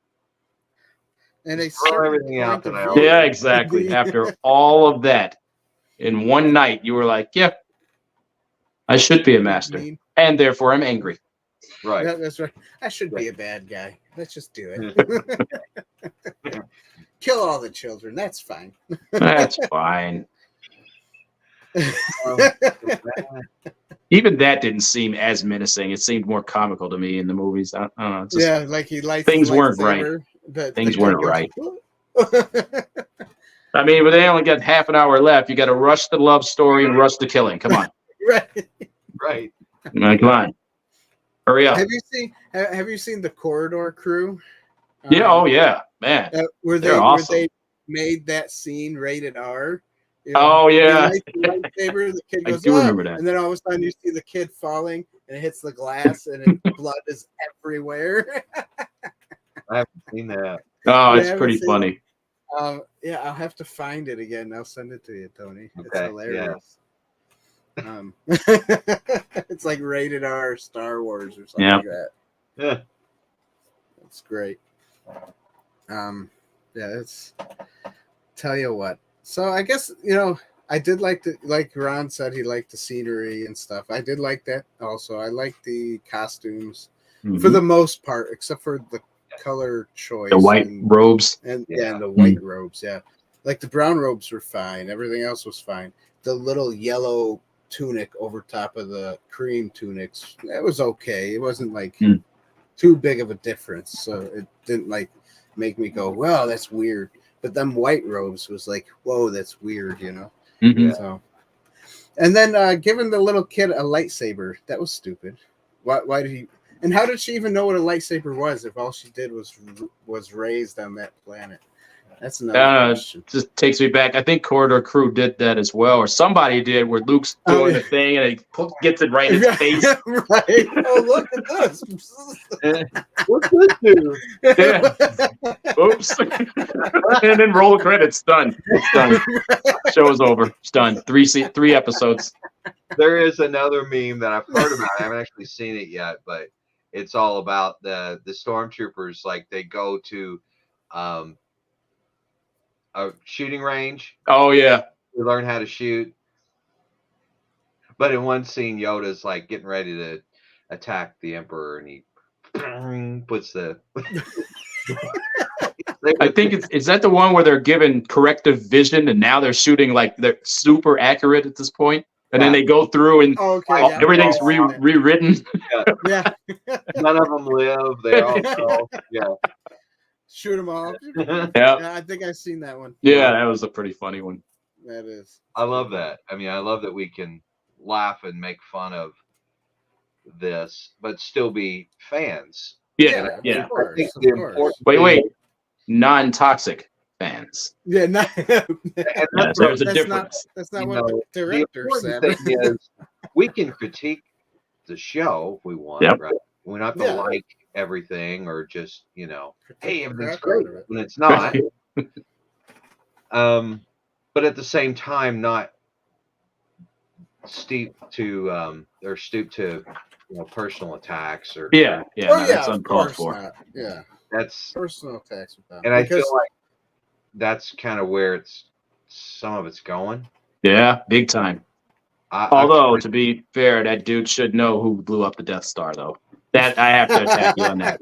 And they throw everything out that I yeah, exactly. After all of that, in one night, you were like, "Yeah, I should be a master, and therefore I'm angry." Right. That's right. I should be a bad guy. Let's just do it. Kill all the children. That's fine. That's fine. Even that didn't seem as menacing. It seemed more comical to me in the movies. I don't know. Just, Yeah, like he lights things the weren't right. lightsaber, but Things the weren't kid right. goes, I mean, but they only got half an hour left. You got to rush the love story and rush the killing. Come on. right. Right. Come on. Hurry up. Have you seen the Corridor Crew? Yeah. Oh, yeah. Man. Where They're they awesome. made that scene rated R. Oh, yeah. He lights the lightsaber, the kid I goes, do "Oh," remember that. and then all of a sudden you see the kid falling and it hits the glass and blood is everywhere. I haven't seen that. Oh, You it's haven't pretty seen funny. Yeah, I'll have to find it again. I'll send it to you, Tony. It's Okay, hilarious. It's like rated R Star Wars or something Yeah. like that. Yeah. That's great. Yeah, it's tell you what. So I guess, I did like Ron said, he liked the scenery and stuff. I did like that also. I like the costumes for the most part, except for the color choice. The white robes. And Yeah. the white robes, yeah. Like the brown robes were fine. Everything else was fine. The little yellow tunic over top of the cream tunics, that was okay. It wasn't like too big of a difference. So it didn't like make me go, well, that's weird. But them white robes was like, whoa, that's weird, Mhm. So, and then giving the little kid a lightsaber, that was stupid. Why did he? And how did she even know what a lightsaber was if all she did was raised on that planet? That's another question. Just takes me back. I think Corridor Crew did that as well, or somebody did, where Luke's doing the thing and he gets it right in his face. Right. Oh, look at this. What's this do? Yeah. Oops. And then roll credits. Done. It's done. Show is over. It's done. Three episodes. There is another meme that I've heard about. I haven't actually seen it yet, but it's all about the stormtroopers. Like they go to a shooting range. Oh yeah. To learn how to shoot. But in one scene, Yoda's like getting ready to attack the Emperor, and he puts the. I think is that the one where they're given corrective vision and now they're shooting like they're super accurate at this point, and then they go through and everything's rewritten. Yeah. None of them live. They all go. Yeah. Shoot them off. Yeah. I think I've seen that one. Yeah, that was a pretty funny one. That is. I love that. I mean, I love that we can laugh and make fun of this, but still be fans. Yeah. Of course, I think the important wait. Non-toxic fans. Yeah, there's a difference. That's not what the director said. The thing is, we can critique the show if we want, right? We don't have to like everything or just, hey, everything's great when it's not. But at the same time, not stoop to personal attacks or that's uncalled for. Yeah, that's personal attacks with them. And I feel like that's kind of where some of it's going. Yeah, big time. Although to be fair, that dude should know who blew up the Death Star, though. That I have to attack you on that.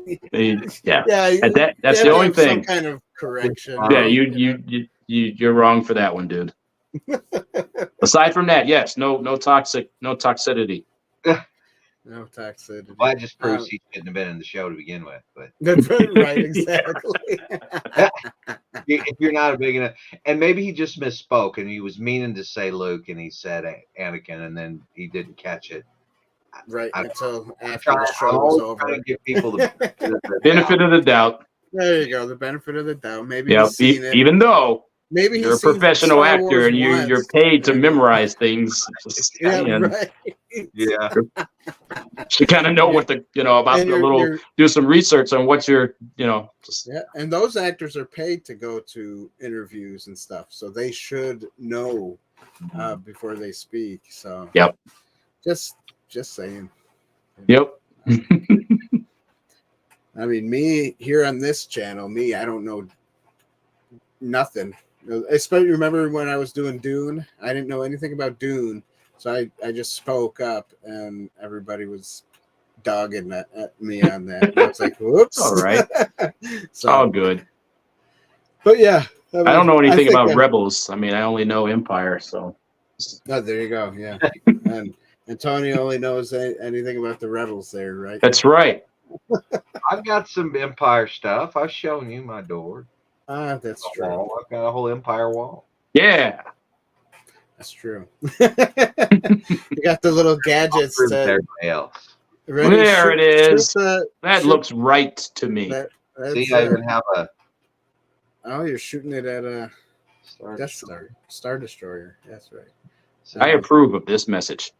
That's the only thing. Some kind of correction. Yeah, you're wrong for that one, dude. Aside from that, yes, no toxicity. No toxicity. Well, that just proves he shouldn't have been in the show to begin with. But right, exactly. If you're not a big enough, and maybe he just misspoke and he was meaning to say Luke and he said Anakin, and then he didn't catch it. Right, until after the show was over. Trying to give people the benefit of the doubt. There you go, the benefit of the doubt. Maybe even though maybe you're a professional actor and you're paid to memorize things. Right. Yeah. You kind of know what about do some research on what you're, and those actors are paid to go to interviews and stuff, so they should know before they speak. So just saying. Yep. I mean, me here on this channel, I don't know nothing. Especially remember when I was doing Dune, I didn't know anything about Dune. So I just spoke up and everybody was dogging at me on that. And I was like, whoops. All right. So, all good. But yeah. I don't know anything about Rebels. I mean, I only know Empire. So. Oh, there you go. Yeah. And Tony only knows anything about the rebels there, right? That's right. I've got some Empire stuff. I've shown you my door. That's true. Wall. I've got a whole Empire wall. Yeah. That's true. You got the little gadgets. Everybody else. There it is. That looks right to me. See, I even have a. Oh, you're shooting it at a Star Destroyer. That's right. So, I approve of this message.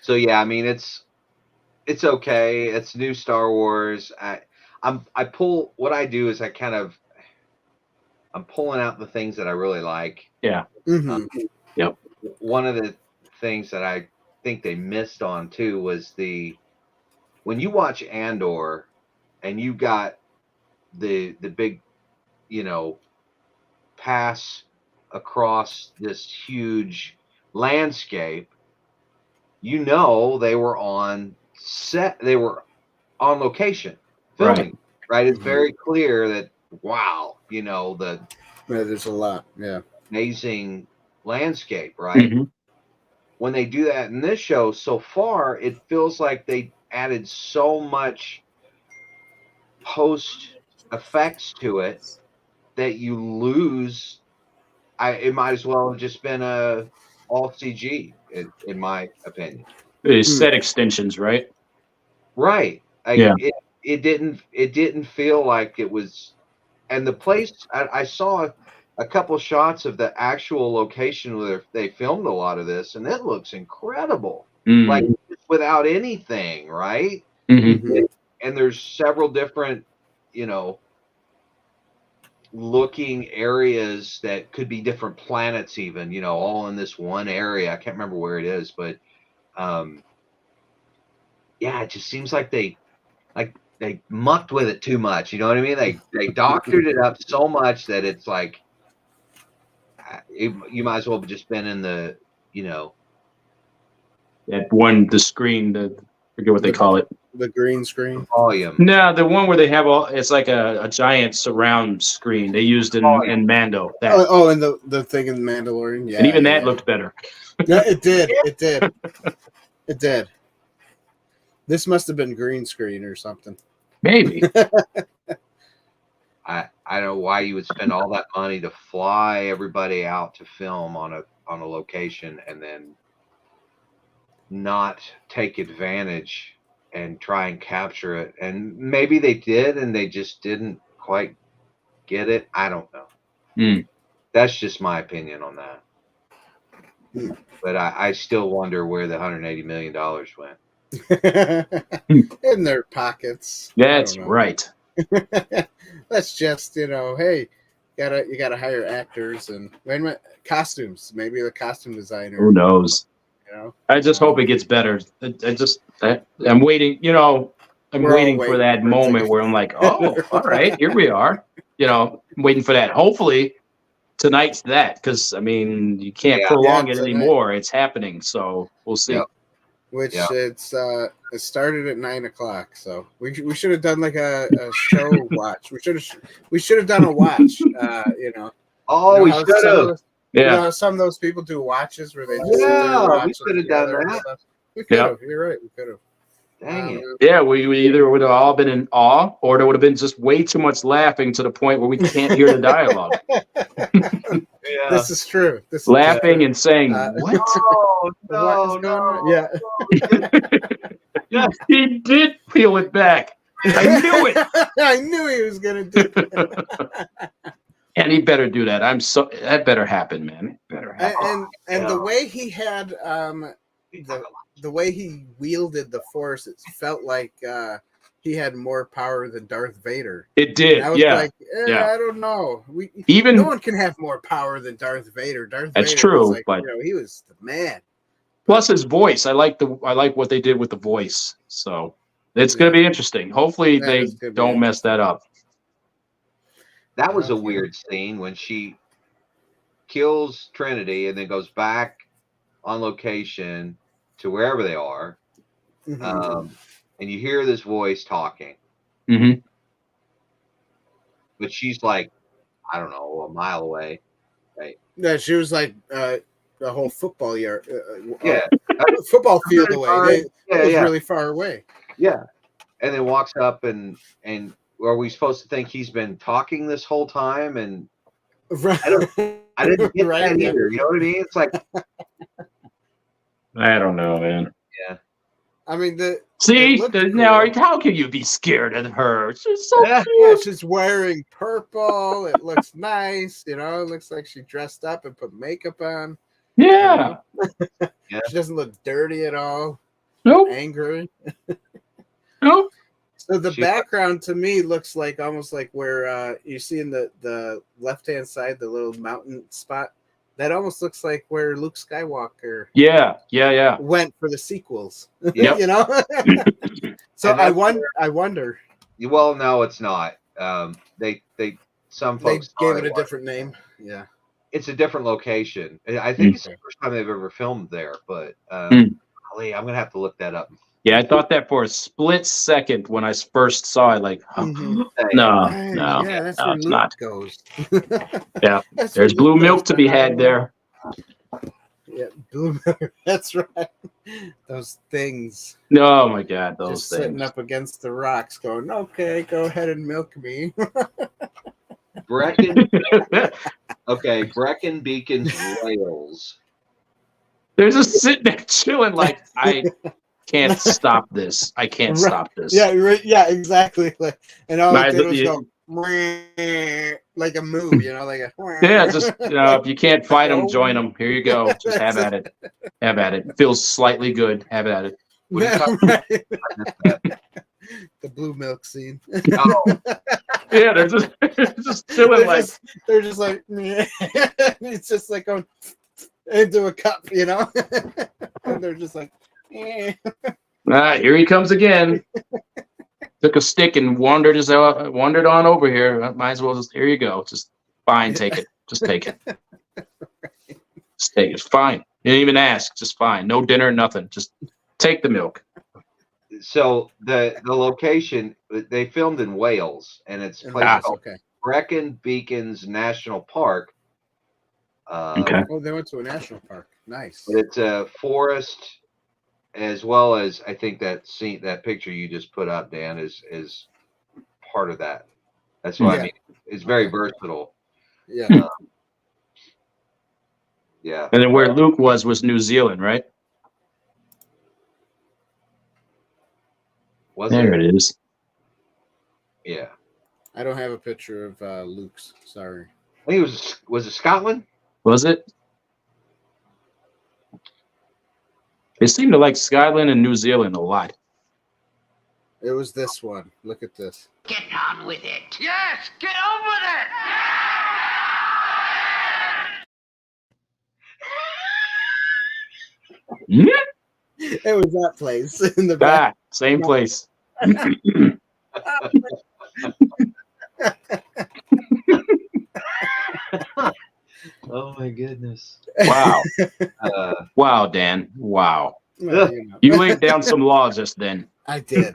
So yeah, I mean it's okay. It's new Star Wars. I pull what I do is I'm pulling out the things that I really like. Yeah. Yep. One of the things that I think they missed on too was when you watch Andor and you got the big, pass across this huge landscape, they were on set, they were on location filming, right? It's very clear that, wow, there's a lot, amazing landscape, right? When they do that in this show, so far, it feels like they added so much post effects to it that you lose. It might as well have just been all CG, in my opinion. Set extensions, right? Right. It didn't feel like it was. And the place, I saw a couple shots of the actual location where they filmed a lot of this, and it looks incredible. Like without anything, right? And there's several different, looking areas that could be different planets, even, all in this one area. I can't remember where it is, but it just seems like they mucked with it too much. You know what I mean? They doctored it up so much that it's like you might as well have just been in the, the screen, I forget what they call it. The green screen volume. No, the one where they have it's like a giant surround screen they used in Mando. And the thing in Mandalorian, and even that looked better. Yeah, it did. It did. This must have been green screen or something. Maybe. I don't know why you would spend all that money to fly everybody out to film on a location and then not take advantage and try and capture it. And maybe they did and they just didn't quite get it. I don't know. That's just my opinion on that. But I still wonder where the $180 million went. In their pockets. That's right. That's just, hey, you gotta hire actors and costumes. Maybe the costume designer. Who knows? I just hope it gets better. I'm waiting. I'm waiting for that moment where I'm like, oh, all right, here we are. I'm waiting for that. Hopefully tonight's that, because you can't prolong it anymore. It's happening, so we'll see. Yep. Which it started at 9:00, so we should have done like a show watch. We should have done a watch. Oh, we should have. Some of those people do watches where they just we should have done that. We could have. You're right. We could have. Dang it. Yeah, we either would have all been in awe, or there would have been just way too much laughing to the point where we can't hear the dialogue. This is true. Laughing and saying, "What? No. Yeah, he did peel it back. I knew it. I knew he was gonna do it. And he better do that. That better happen, man. It better happen. And the way he had the way he wielded the Force, it felt like he had more power than Darth Vader. It did. And I was like, I don't know. No one can have more power than Darth Vader. That's true, was but he was the man. Plus his voice. I like what they did with the voice. So it's going to be interesting. Hopefully they don't mess that up. That was a weird scene when she kills Trinity and then goes back on location to wherever they are. And you hear this voice talking. But she's like, I don't know, a mile away. Yeah, she was like the whole football yard, Yeah. football field away. It was Yeah. really far away. Yeah. And then walks up and are we supposed to think he's been talking this whole time? And Right. I didn't get Right, that yeah. either. You know what I mean? It's like, I don't know, man. yeah. I mean, See, cool. now how can you be scared of her? She's so Yeah. cute. Yeah, she's wearing purple. It looks nice. You know, it looks like she dressed up and put makeup on. Yeah. You know? Yeah. She doesn't look dirty at all. Nope. Angry. Nope. So the background to me looks like almost like where you see in the left-hand side, the little mountain spot. That almost looks like where Luke Skywalker Yeah. went for the sequels. Yep. You know? So And I that's wonder. Well, no, it's not. Some They folks gave thought it a was. different name. Yeah. It's a different location. I think it's the first time they've ever filmed there, but golly, I'm gonna have to look that up. Yeah, I thought that for a split second when I first saw it. Like, Mhm. no, Yeah, that's no, where it's Luke not. goes. Yeah, That's there's where blue Luke milk goes to be had hide. there. Yeah, blue milk. That's right. Those things. Oh my God, those Just sitting things. up against the rocks, going, "Okay, go ahead and milk me." Brecon. Okay, Brecon Beacons, Wales. They're just sitting there chilling, like I can't stop this. I can't stop this. Yeah, right, yeah, exactly. Like, and all Right, it did was go like a move, you know, like a Yeah, just if you can't fight them, join them. Here you go. Just have at it. Have at it. Feels slightly good. Have at it. What are you talking Right. about? The blue milk scene. Oh, Yeah, they're just chilling like. They're just like it's just like going into a cup, you know, and they're just like. Here he comes again. Took a stick and wandered on over here. Might as well just here you go. Just fine, take it. Just take it. Just take it. Fine. You didn't even ask. Just fine. No dinner, nothing. Just take the milk. so the location they filmed in Wales, and it's a place called Brecon Beacons National Park. Okay. Oh, they went to a national park. Nice. It's a forest, as well as I think that picture you just put up, Dan, is part of that. That's what I mean. It's very versatile. Yeah. Yeah. And then where Luke was New Zealand, right? There it is. Yeah. I don't have a picture of Luke's. Sorry. I think was it Scotland? Was it? They seem to like Scotland and New Zealand a lot. It was this one. Look at this. Get on with it. Yes, get on with it. It was that place in the back. Same place. Oh my goodness! Wow, wow, Dan, wow. Well, You laid down some law just then. I did.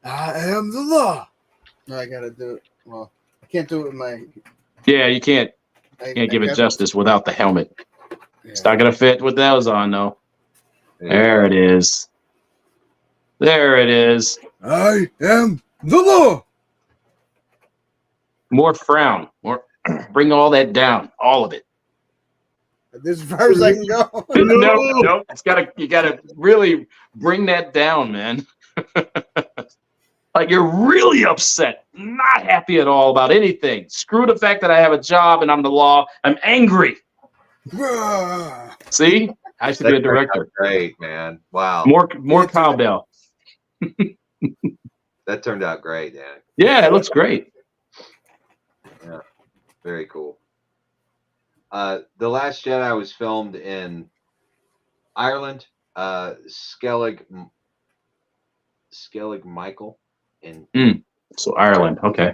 I am the law. No, I gotta do it. Well, I can't do it with my. Yeah, you can't give it justice without the helmet. Yeah. It's not gonna fit with those on though. Yeah. There it is. There it is. I am the law. More frown. More. Bring all that down. All of it. This is as far as I can go. No. You gotta really bring that down, man. Like you're really upset, not happy at all about anything. Screw the fact that I have a job and I'm the law. I'm angry. See? I should be a director. Great, man. Wow. More cowbell. That turned out great, Dan. Yeah, it looks great. Yeah. Very cool. The Last Jedi was filmed in Ireland, Skellig Michael in So Ireland, okay.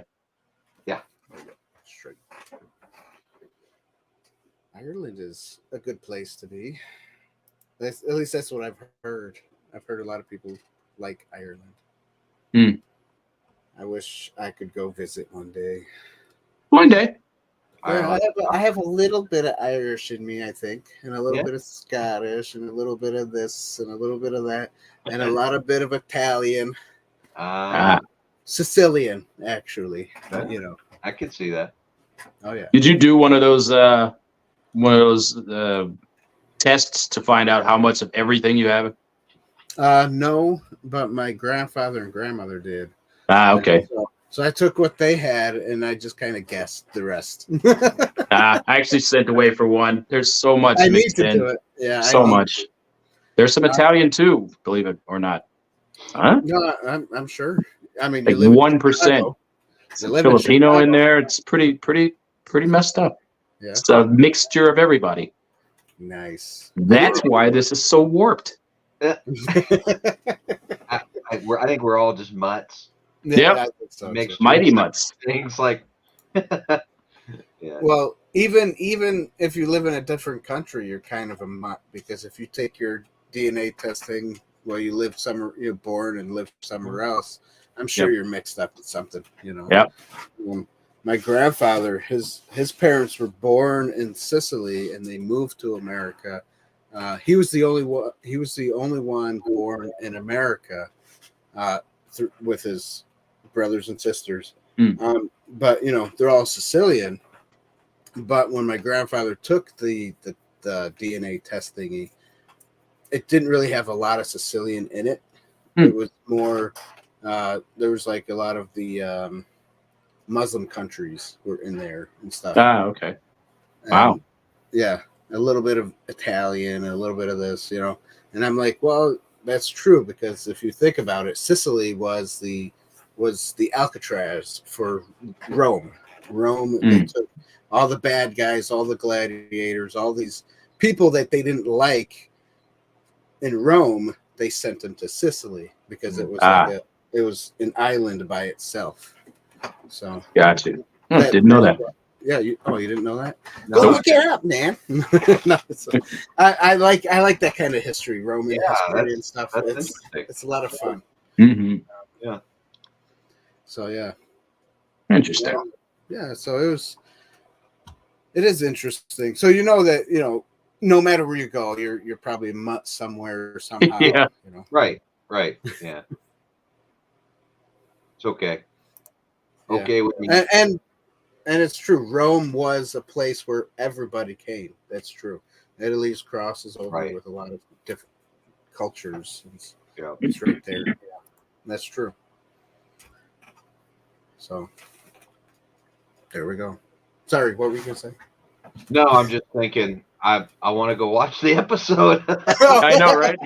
Yeah. Ireland is a good place to be. At least that's what I've heard. I've heard a lot of people like Ireland. I wish I could go visit one day. One day. Yeah, I have a little bit of Irish in me, I think, and a little Yeah. bit of Scottish, and a little bit of this, and a little bit of that, and a lot of bit of Italian, Sicilian, actually. You know. I could see that. Oh yeah. Did you do one of those tests to find out how much of everything you have? No, but my grandfather and grandmother did. Okay. So I took what they had, and I just kind of guessed the rest. I actually sent away for one. There's so much I need mixed to in. do it. Yeah, So much. There's some Italian too, believe it or not. Huh? No, I'm sure. I mean, Like you live 1% Filipino in there. It's pretty messed up. Yeah. It's a mixture of everybody. Nice. That's why this is so warped. I think we're all just mutts. Yeah, Yep. I think so, Mixed too. Mighty mutts. Things like. Yeah. Well, even if you live in a different country, you're kind of a mutt, because if you take your DNA testing while you live somewhere, you're born and live somewhere else, I'm sure you're mixed up with something. You know. Yep. My grandfather, his parents were born in Sicily, and they moved to America. He was the only one. He was the only one born in America, with his brothers and sisters. But you know, they're all Sicilian. But when my grandfather took the DNA test thingy, it didn't really have a lot of Sicilian in it. It was more. There was like a lot of the Muslim countries were in there and stuff. Okay. Wow. Yeah, a little bit of Italian, a little bit of this, you know. And I'm like, well, that's true, because if you think about it, Sicily was the Alcatraz for Rome. They took all the bad guys, all the gladiators, all these people that they didn't like in Rome. They sent them to Sicily because it was it was an island by itself. So got you. Didn't know that. Yeah, you didn't know that? No. Go look it up, man. No, I like that kind of history, Roman history and stuff. It's a lot of fun. Mm-hmm. Yeah. So yeah. Interesting. Yeah, so it is interesting. So you know that, you know, no matter where you go, you're probably a mutt somewhere or somehow. Yeah. You know. Right. Yeah. It's okay. Yeah. Okay with me. And it's true. Rome was a place where everybody came. That's true. Italy's crosses over with a lot of different cultures. It's right there. Yeah, that's true. So there we go. Sorry, what were you gonna say? No, I'm just thinking. I want to go watch the episode. I know, right?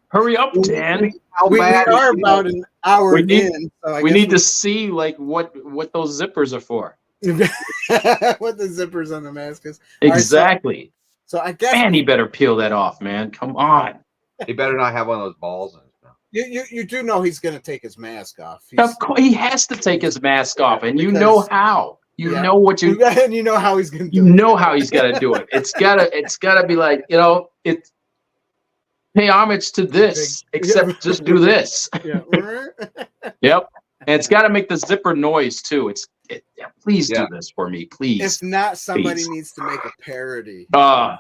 Hurry up, Dan. We are about an hour in. So we need to see like what those zippers are for. What the zippers on the mask is. Exactly. Right, so I guess, man, he better peel that off, man. Come on. He better not have one of those balls in his mouth. You do know he's going to take his mask off. Of course, he has to take his mask off, and you know how. You know what you. And you know how he's going to do it. You know how he's got to do it. It's gotta be like, you know, it. Pay homage to this, except just do this. Yeah. Yep. And it's got to make the zipper noise too. Please do this for me, please. If not, somebody needs to make a parody.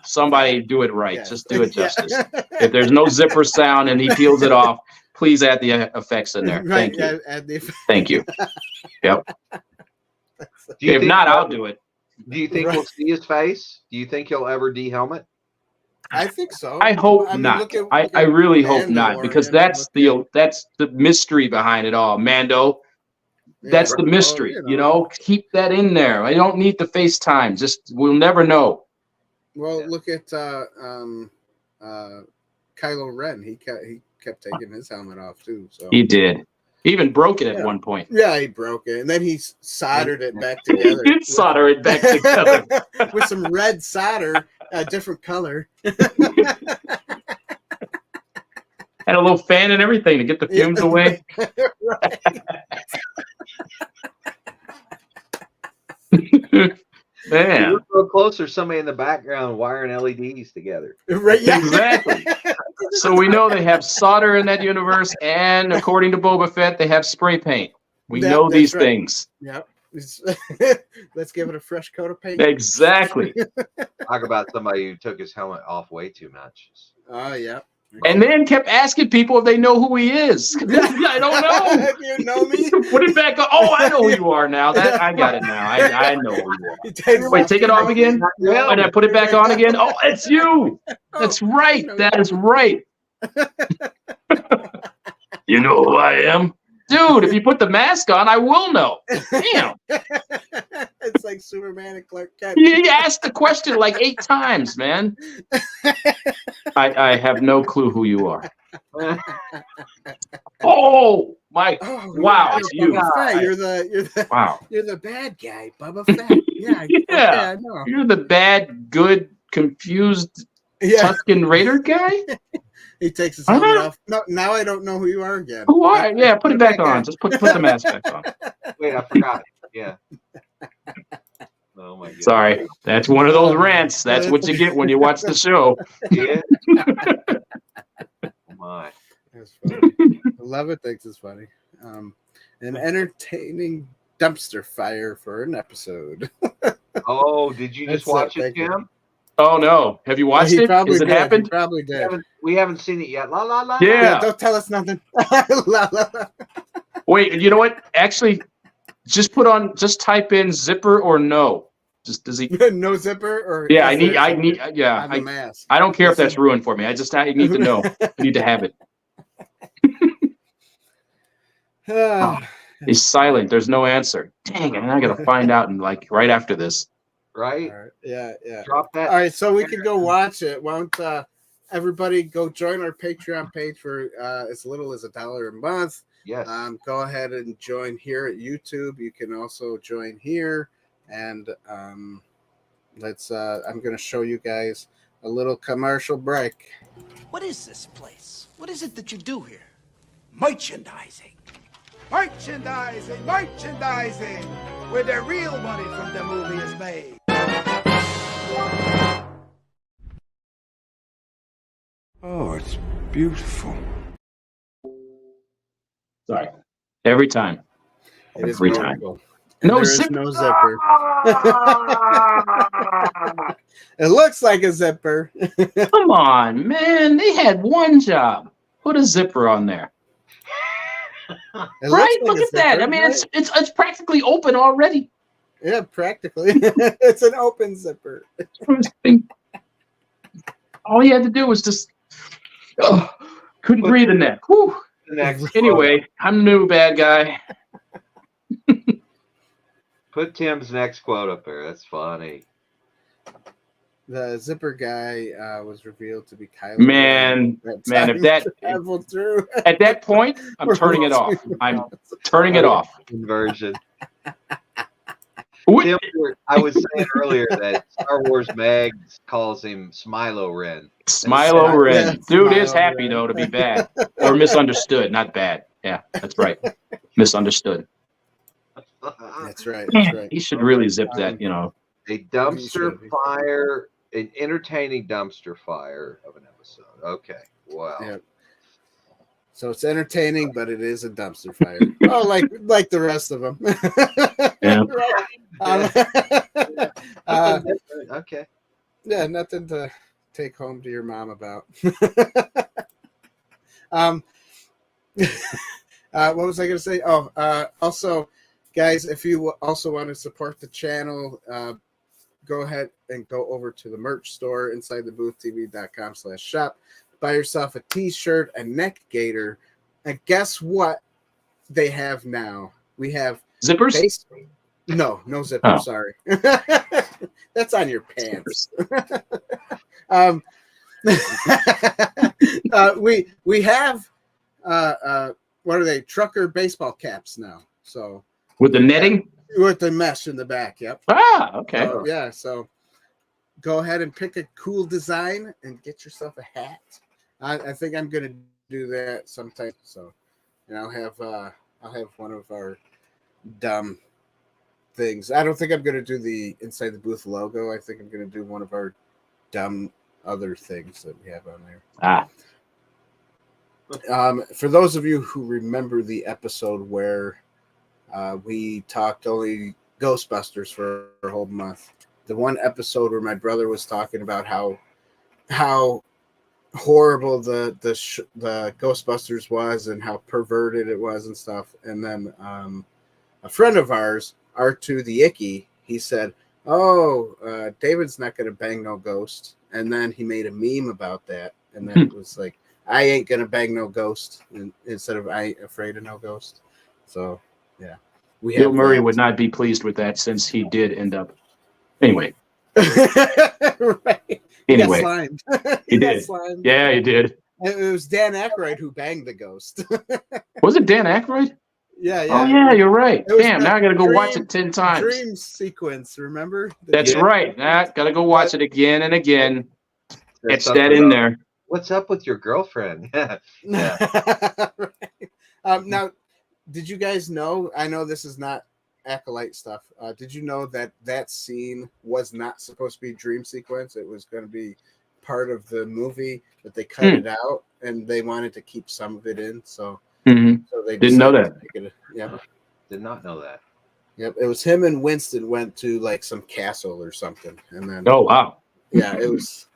Somebody do it right. Yeah. Just do it justice. If there's no zipper sound and he peels it off, please add the effects in there. Right. Thank you. Add the Thank you. Yep. If not, I'll do it. Do you think we'll see his face? Do you think he'll ever de-helmet? I think so. I hope not. Look at I really hope Mando, not, because that's the mystery behind it all. Mando, that's the mystery. You know, keep that in there. I don't need the FaceTime. Just we'll never know. Well, look at Kylo Ren. He kept taking his helmet off too. So he did. He even broke it at one point. Yeah, he broke it, and then he soldered it back together. He did solder it back together with some red solder, a different color. Had a little fan and everything to get the fumes away. Man, you look real close. There's somebody in the background wiring LEDs together. Right? Yeah. Exactly. So we know they have solder in that universe, and according to Boba Fett, they have spray paint. We know these things. Yep. Let's give it a fresh coat of paint. Exactly. Talk about somebody who took his helmet off way too much. Oh yeah. And then kept asking people if they know who he is. I don't know. You know me? Put it back on. Oh, I know who you are now. That I got it now. I know who you are. Wait, take it off again. And I put it back on again. Oh, it's you. That's right. That is right. You know who I am? Dude, if you put the mask on, I will know. Damn. It's like Superman and Clark Kent. You asked the question like 8 times, man. I have no clue who you are. Oh my! Wow, it's you. You're the Wow. You're the bad guy, Bubba Fett. Yeah, Yeah. okay, I know. You're the bad, good, confused Tuscan Raider guy. He takes his helmet off. No, now I don't know who you are again. Who are? Yeah, put it back on. Just put the mask back on. Wait, I forgot. Yeah. Oh my God. Sorry, that's one of those rants. That's what you get when you watch the show. Yeah. Oh my. That's funny. I love it. Thinks it's funny. An entertaining dumpster fire for an episode. Oh, did you just watch it, Tim? Oh no! Have you watched it? Has it happened? He probably did. We haven't seen it yet. La la la. Yeah. Don't tell us nothing. La, la, la. Wait, you know what? Actually, just type in zipper or no. Just does he? No zipper or? Yeah, I need. Yeah, mask. I don't care if that's ruined for me. I need to know. I need to have it. He's silent. There's no answer. Dang it! I gotta find out right after this. Right? All right. Yeah. Drop that. All right, so we can go watch it. Why don't everybody go join our Patreon page for as little as $1 a month? Yes. Go ahead and join here at YouTube. You can also join here, and I'm going to show you guys a little commercial break. What is this place? What is it that you do here? Merchandising. Merchandising, merchandising, where the real money from the movie is made. Oh, it's beautiful. Sorry. Every time. Every time. No zipper. It looks like a zipper. Come on, man. They had one job. Put a zipper on there. Right? Look at that. I mean, right? It's practically open already. Yeah, practically. It's an open zipper. All he had to do was just couldn't breathe in that. Whew. Anyway, I'm the new bad guy. Put Tim's next quote up there. That's funny. The zipper guy was revealed to be Kylie. Man, if that at that point, I'm turning it off. I'm turning it off. Conversion. Tim, I was saying earlier that Star Wars Mag calls him Smilo Ren. Smilo Ren. Yeah, Dude Smilo is happy, Ren. though, to be bad. Or misunderstood, not bad. Yeah, that's right. Misunderstood. That's right. That's right. He should really zip that, A dumpster fire, an entertaining dumpster fire of an episode. Okay. Wow. Yeah. So it's entertaining, but it is a dumpster fire. Oh, like the rest of them. Yeah. Okay. Yeah, nothing to take home to your mom about. What was I going to say? Also, guys, if you also want to support the channel, go ahead and go over to the merch store, insidetheboothreviews.com/shop. Buy yourself a t-shirt, a neck gaiter, and guess what they have now? We have zippers. No zippers. Oh. Sorry, that's on your pants. We have what are they? Trucker baseball caps now. So with the netting, with the mesh in the back. Yep. Okay. Yeah. So go ahead and pick a cool design and get yourself a hat. I think I'm gonna do that sometime. So, and I'll have one of our dumb things. I don't think I'm gonna do the Inside the Booth logo. I think I'm gonna do one of our dumb other things that we have on there. For those of you who remember the episode where we talked only Ghostbusters for a whole month. The one episode where my brother was talking about how horrible the Ghostbusters was and how perverted it was and stuff. And then a friend of ours, R2 the Icky, he said, "Oh, David's not going to bang no ghost." And then he made a meme about that. And then it was like, "I ain't going to bang no ghost," instead of "I ain't afraid of no ghost." So, yeah. Bill Murray would not be pleased with that since he did end up. Anyway. Right. Anyway. He got slimed. He did. Slimed. Yeah, he did. It was Dan Aykroyd who banged the ghost. Was it Dan Aykroyd? Yeah. Oh, yeah, you're right. It was Damn, the now I got to go dream- watch it 10 times. Dream sequence, remember? That's right. Got to go watch it again and again. It's something that in there. What's up with your girlfriend? Yeah. Right. Now, did you guys know? I know this is not Acolyte stuff. Did you know that scene was not supposed to be a dream sequence? It was going to be part of the movie, but they cut it out, and they wanted to keep some of it in. So, so they didn't know that. Yeah, Did not know that. Yep. It was him and Winston went to like some castle or something, and then Oh wow. Yeah, it was.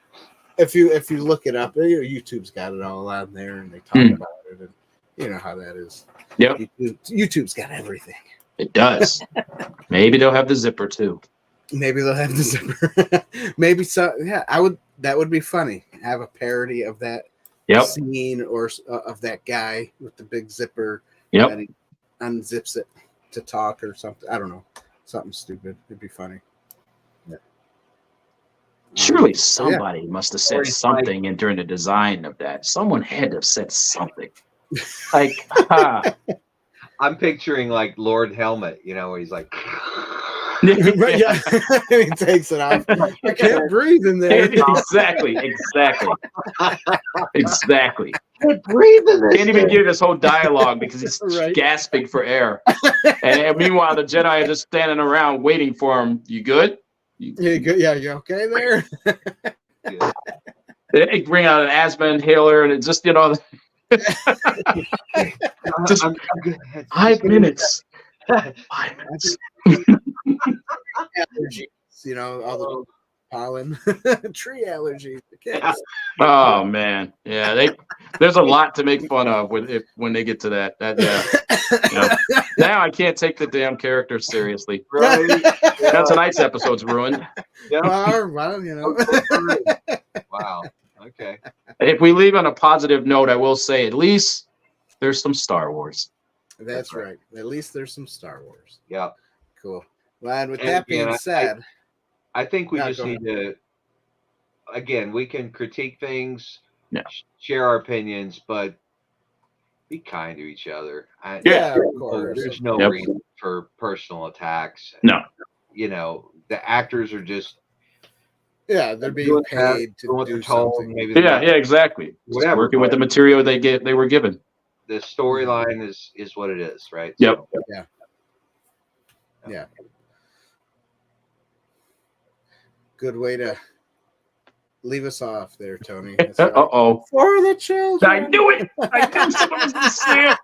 If you look it up, YouTube's got it all on there, and they talk about it, and you know how that is. Yep. YouTube's got everything. It does. Maybe they'll have the zipper too. Maybe they'll have the zipper. Maybe so. Yeah, that would be funny. Have a parody of that scene or of that guy with the big zipper. Yep. And he unzips it to talk or something. I don't know. Something stupid. It'd be funny. Yeah. Surely somebody must have said something in during the design of that. Someone had to have said something. Like, I'm picturing like Lord Helmet, where he's like, Right, yeah. He takes it off. I can't breathe in there. Exactly. can't breathe in this. Can't even give this whole dialogue because he's gasping for air. And meanwhile, the Jedi are just standing around waiting for him. You good? You good? Yeah, you okay there? They bring out an asthma inhaler, and it's just just I'm good. 5 minutes. 5 minutes. Allergies, all the pollen, tree allergies. The kids. Oh man, yeah. There's a lot to make fun of when they get to that. Now I can't take the damn character seriously. Right. Now tonight's episode's ruined. Well, Wow. Okay. If we leave on a positive note, I will say at least there's some Star Wars. That's right. At least there's some Star Wars. Yeah. Cool. Well, and with that being said, I think we just need to. Again, we can critique things, share our opinions, but be kind to each other. Of course. There's no reason for personal attacks. No. The actors are just. Yeah, they're being paid to do something. Maybe exactly. Whatever, working with the material they were given. The storyline is what it is, right? Yep. So, yeah. Good way to leave us off there, Tony. Right. Uh-oh. For the children. I knew it. I knew someone was going to say it.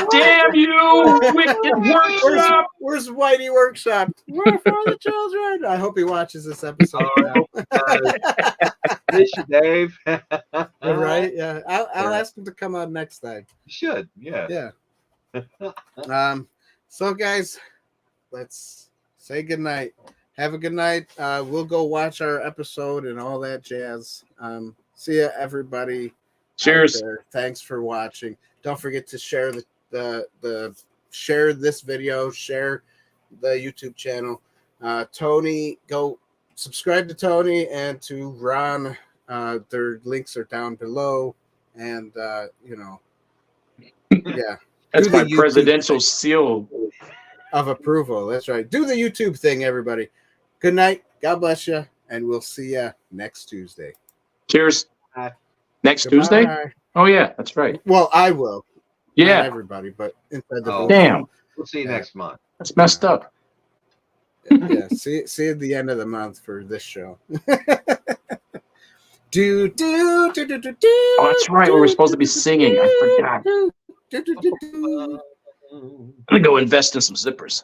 Damn you, wicked workshop. Where's Whitey Workshop? We're for the children. I hope he watches this episode now. Miss you, Dave. Right? Yeah. I'll ask him to come on next time. You should. Yeah. Yeah. So, guys, let's say goodnight. Have a good night. We'll go watch our episode and all that jazz. See ya, everybody. Cheers. Thanks for watching. Don't forget to share share this video, share the YouTube channel. Tony, go subscribe to Tony and to Ron. Their links are down below. And yeah. That's my presidential seal of approval. That's right. Do the YouTube thing, everybody. Good night. God bless you. And we'll see you next Tuesday. Cheers. Next Goodbye. Tuesday? Oh, yeah, that's right. Well, I will. Yeah. Not everybody, but inside the booth. Damn. We'll see you next month. That's messed up. Yeah. See you at the end of the month for this show. Oh, that's right. We were supposed to be singing. I forgot. I'm going to go invest in some zippers.